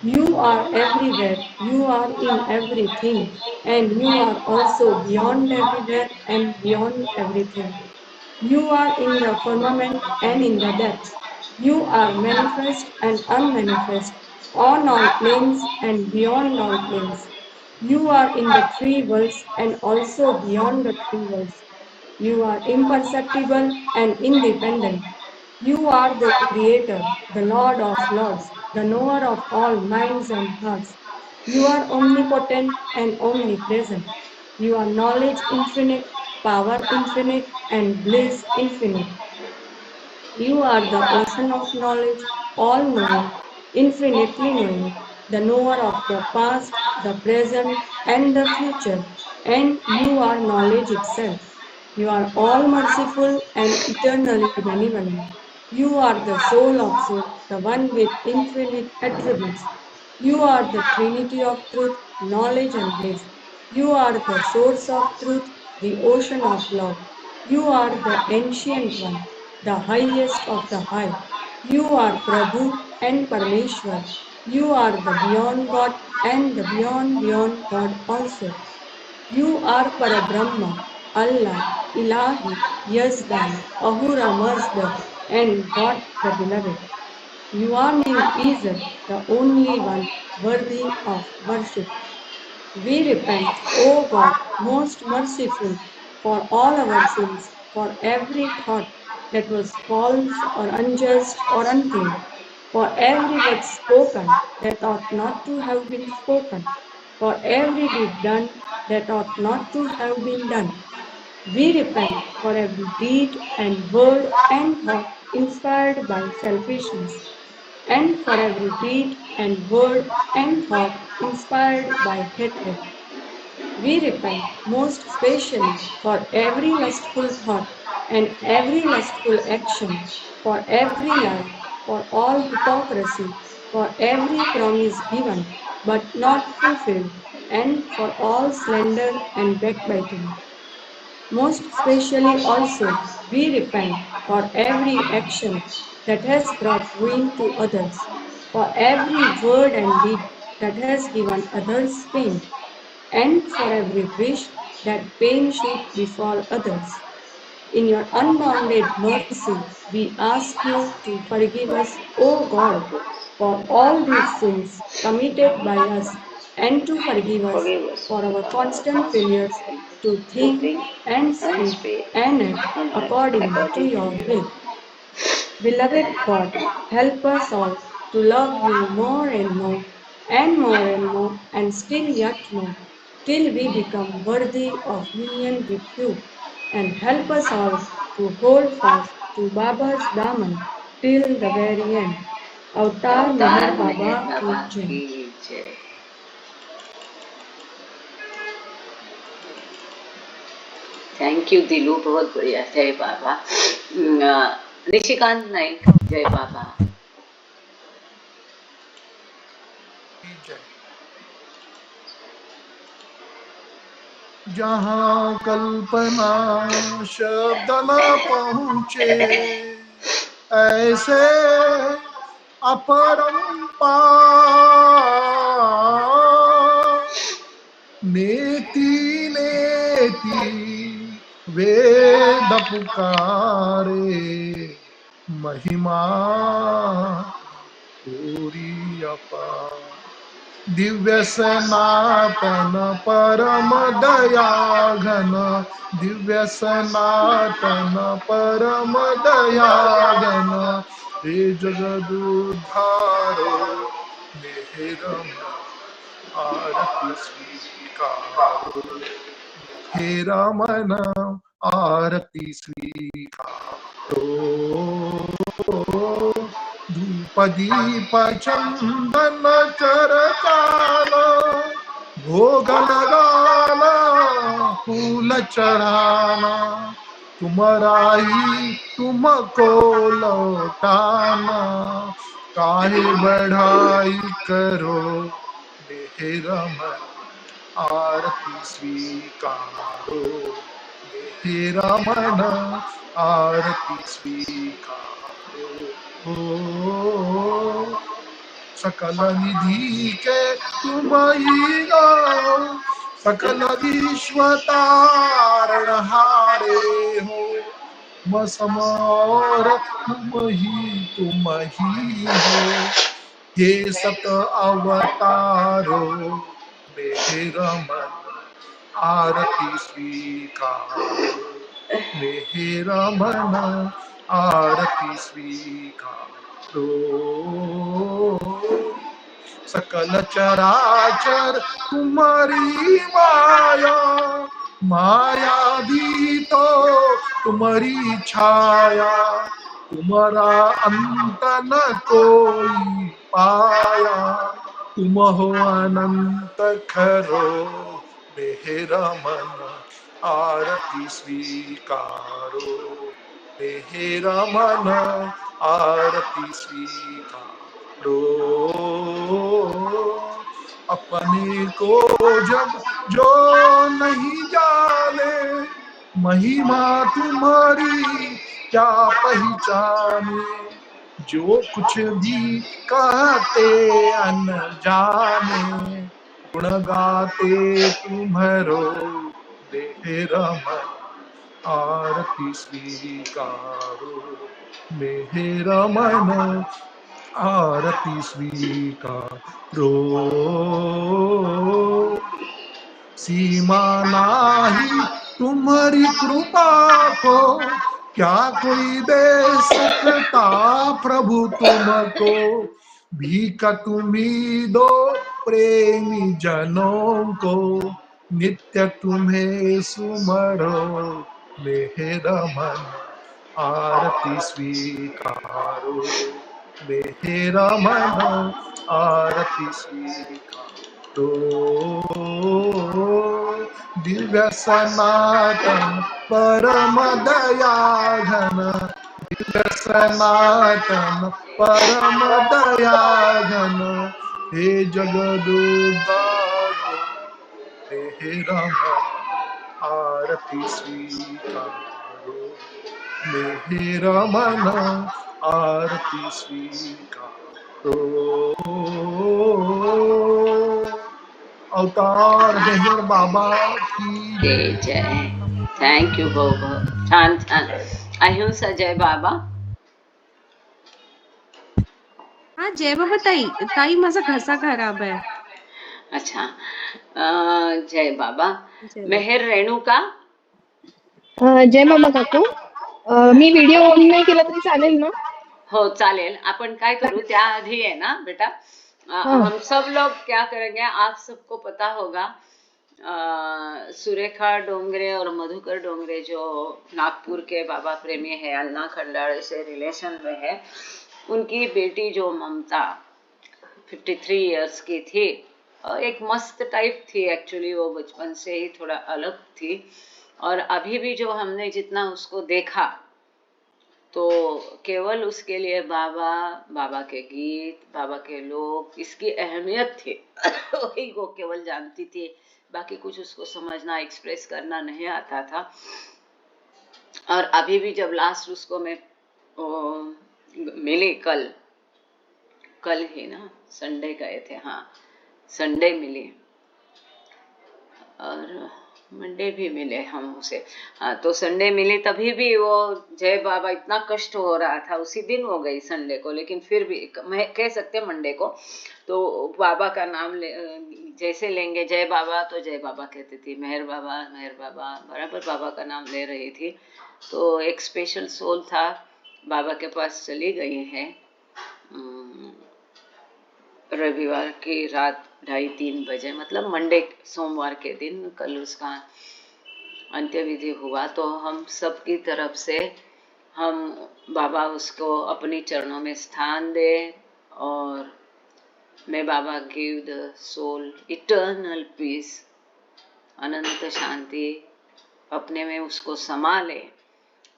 You are everywhere, you are in everything, and you are also beyond everywhere and beyond everything. You are in the firmament and in the depths. You are manifest and unmanifest, on all planes and beyond all planes. You are in the 3 worlds and also beyond the 3 worlds. You are imperceptible and independent. You are the Creator, the Lord of Lords, the knower of all minds and hearts. You are omnipotent and omnipresent. You are knowledge infinite, power infinite, and bliss infinite. You are the ocean of knowledge, all knowing, infinitely knowing, the knower of the past, the present, and the future, and you are knowledge itself. You are all merciful and eternally benevolent. You are the soul of soul, the one with infinite attributes. You are the Trinity of truth, knowledge, and bliss. You are the source of truth, the ocean of love. You are the ancient one, the highest of the high. You are Prabhu and Parmeshwar. You are the beyond God and the beyond God also. You are Parabrahma, Allah, Ilahi, Yazdan, Ahura Mazda, and God the Beloved. Your name is the only one worthy of worship. We repent, O God, most merciful, for all our sins, for every thought that was false or unjust or unclean, for every word spoken that ought not to have been spoken, for every deed done that ought not to have been done. We repent for every deed and word and thought inspired by selfishness, and for every deed and word and thought inspired by hatred. We repent most especially for every lustful thought and every lustful action, for every lie, for all hypocrisy, for every promise given but not fulfilled, and for all slander and backbiting. Most especially also, we repent for every action that has brought ruin to others, for every word and deed that has given others pain, and for every wish that pain should befall others. In your unbounded mercy, we ask you to forgive us, O God, for all these sins committed by us, and to forgive us for our constant failures to think and speak and act according to your will. Beloved God, help us all to love you more and more, and more and more, and still yet more, till we become worthy of union with you. And help us all to hold fast to Baba's Daman till the very end. अवतार मेहर अवतार बाबा मेहर की बाबा जय। की जय। थैंक यू दिलू, बहुत बढ़िया। जय बाबा। निशिकांत नाइक, जय बाबा। जहाँ कल्पना शब्द न पहुँचे, ऐसे अपरंपार नेति नेति वेद पुकारे, महिमा पूरी अपार। दिव्य सनातन परम दया घन, दिव्य सनातन परम दया घन, हे जगदुद्धारो मेहर मन आरती स्वीकारो, मेहर मन आरती स्वीकारो। धूप दीप चंदन चरचाना, भोग लगाना फूल चढ़ाना, तुम्हारा ही तुमको लौटाना, काहे बढ़ाई करो मेरा मन आरती स्वीकारो, मेरा मन आरती स्वीकारो। ओ सकल निधि के तुम ही गाओ, सकल विश्व तारण हारे हो, मसमोर तुम ही हो, हे सत अवतारो मेरा मन आरती स्वीकारो, मेरा मन आरती स्वीकारो। सकल चराचर तुम्हारी माया, माया भी तो तुम्हारी छाया, तुम्हारा अंत न कोई पाया, तुम हो अनंत खरो मेरा मन आरती स्वीकारो, मेरा मन आरती स्वीकारो। अपने को जब जो नहीं जाने, महिमा तुम्हारी क्या पहचाने, जो कुछ भी कहते अनजाने, गुण गाते तुम्हारो मेरा मन आरती स्वीकारो, मेरा मन आरती स्वीकारो। सीमा नाही तुम्हारी कृपा को, क्या कोई दे सकता प्रभु तुमको, भीख तुम्ही दो प्रेमी जनों को, नित्य तुम्हें सुमरो मेरा मन आरती स्वीकारो, मेरा मन आरती स्वीकारो। दिव्य सनातन परम दया घन, दिव्य सनातन परम दया घन, हे जगदुद्धारो मेरा मन आरती स्वीकारो, मेरा मन आरती स्वीकारो। अवतार मेहर बाबा की जय जय। थँक्यू भाऊ भाऊ, छान छान. अहिंसा जय बाबा. हा जय बाबा ताई. ताई माझा घसा खराब आहे. अच्छा. जय बाबा. जय बाबा. मेहर रेणुका. जय बाबा काकू. मी व्हिडिओ ऑन नाही केला तरी चालेल ना? हो चालेल. अपन काय करूँ त्याआधी है ना बेटा, हम सब लोग क्या करेंगे, आप सबको पता होगा सुरेखा डोंगरे और मधुकर डोंगरे जो नागपुर के बाबा प्रेमी है, अन्ना खंडाड़े से रिलेशन में है, उनकी बेटी जो ममता 53 इयर्स की थी, एक मस्त टाइप थी एक्चुअली. वो बचपन से ही थोड़ा अलग थी, और अभी भी जो हमने जितना उसको देखा तो केवल उसके लिए बाबा, बाबा के गीत, बाबा के लोग, इसकी अहमियत थी वही वो केवल जानती थी. बाकी कुछ उसको समझना, एक्सप्रेस करना नहीं आता था. और अभी भी जब लास्ट उसको मैं मिली, कल ही ना, संडे गए थे, हाँ संडे मिली और मंडे भी मिले हम उसे. हाँ तो संडे मिले, तभी भी वो जय बाबा, इतना कष्ट हो रहा था. उसी दिन हो गई संडे को, लेकिन फिर भी मैं कह सकते मंडे को, तो बाबा का नाम जैसे लेंगे जय बाबा तो जय बाबा कहती थी, मेहर बाबा बराबर बाबा का नाम ले रही थी. तो एक स्पेशल सोल था, बाबा के पास चली गई है. रविवार की रात 2:30-3 बजे, मतलब मंडे सोमवार के दिन कल उसका अंत्य विधि हुआ. तो हम सब की तरफ से हम बाबा उसको अपनी चरणों में स्थान दे, और मैं Baba give the soul eternal peace, अनंत शांति अपने में उसको समा ले,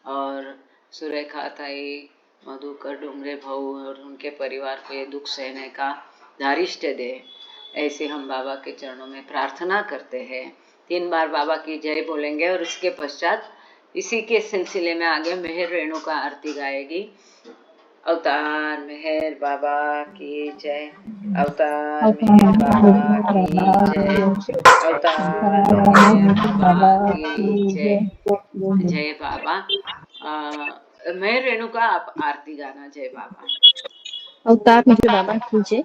और सुरेखा ताई, मधुकर डोंगरे भाऊ और उनके परिवार को ये दुख सहने का धारिष्ट दे. ऐसे हम बाबा के चरणों में प्रार्थना करते हैं. 3 बार बाबा की जय बोलेंगे, और उसके पश्चात इसी के सिलसिले में आगे मेहर रेणुका आरती गाएगी. अवतार मेहर बाबा की जय, अवतार मेहर बाबा की जय, अवतार मेहर बाबा की जय. जय बाबा. मेहर रेणुका आप आरती गाना. जय बाबा. अवतार मेहर बाबा कीजिए.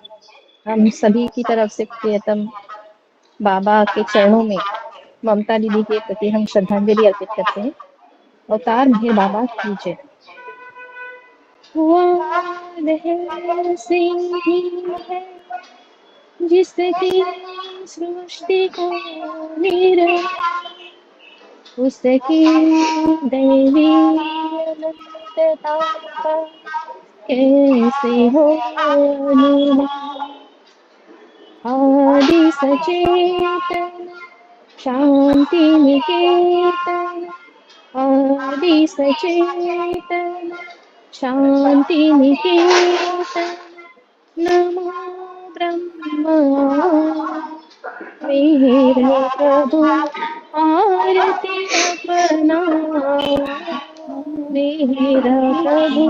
हम सभी की तरफ से प्रियतम बाबा के चरणों में ममता दीदी के प्रति हम श्रद्धांजलि अर्पित करते हैं. अवतार मेहर बाबा कीजिए. वाद है सिंह है जिसकी सृष्टि को उसकी दैवी अनंतता का कैसे हो अनुमान. आदि सचेतन शांति निकेतन, आदि सचेतन शांति निकेतन, नमो ब्रह्मा मेरे प्रभु आरती अपना, मेरा प्रभु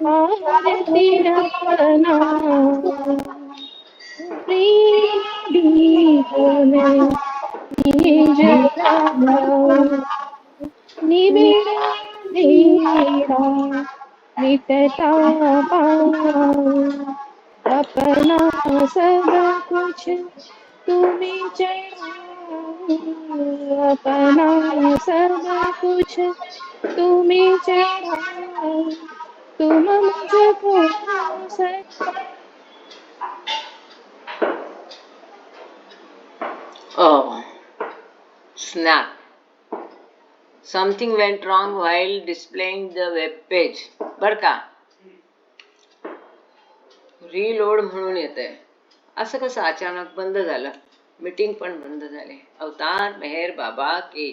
आरती अपना. प्रेम दीप में ये जलाऊं, निबिड़ अंधेरा मिटता पाऊं. अपना सब कुछ तुम्हें चढ़ाऊं, अपना सब कुछ तुम्हें चढ़ाऊं. तुम मुझको Oh, snap. Something went wrong while displaying the web page. बर का, रीलोड म्हणून येतंय. असं कसं अचानक बंद झालं? मीटिंग पण बंद झाली. अवतार मेहर बाबा की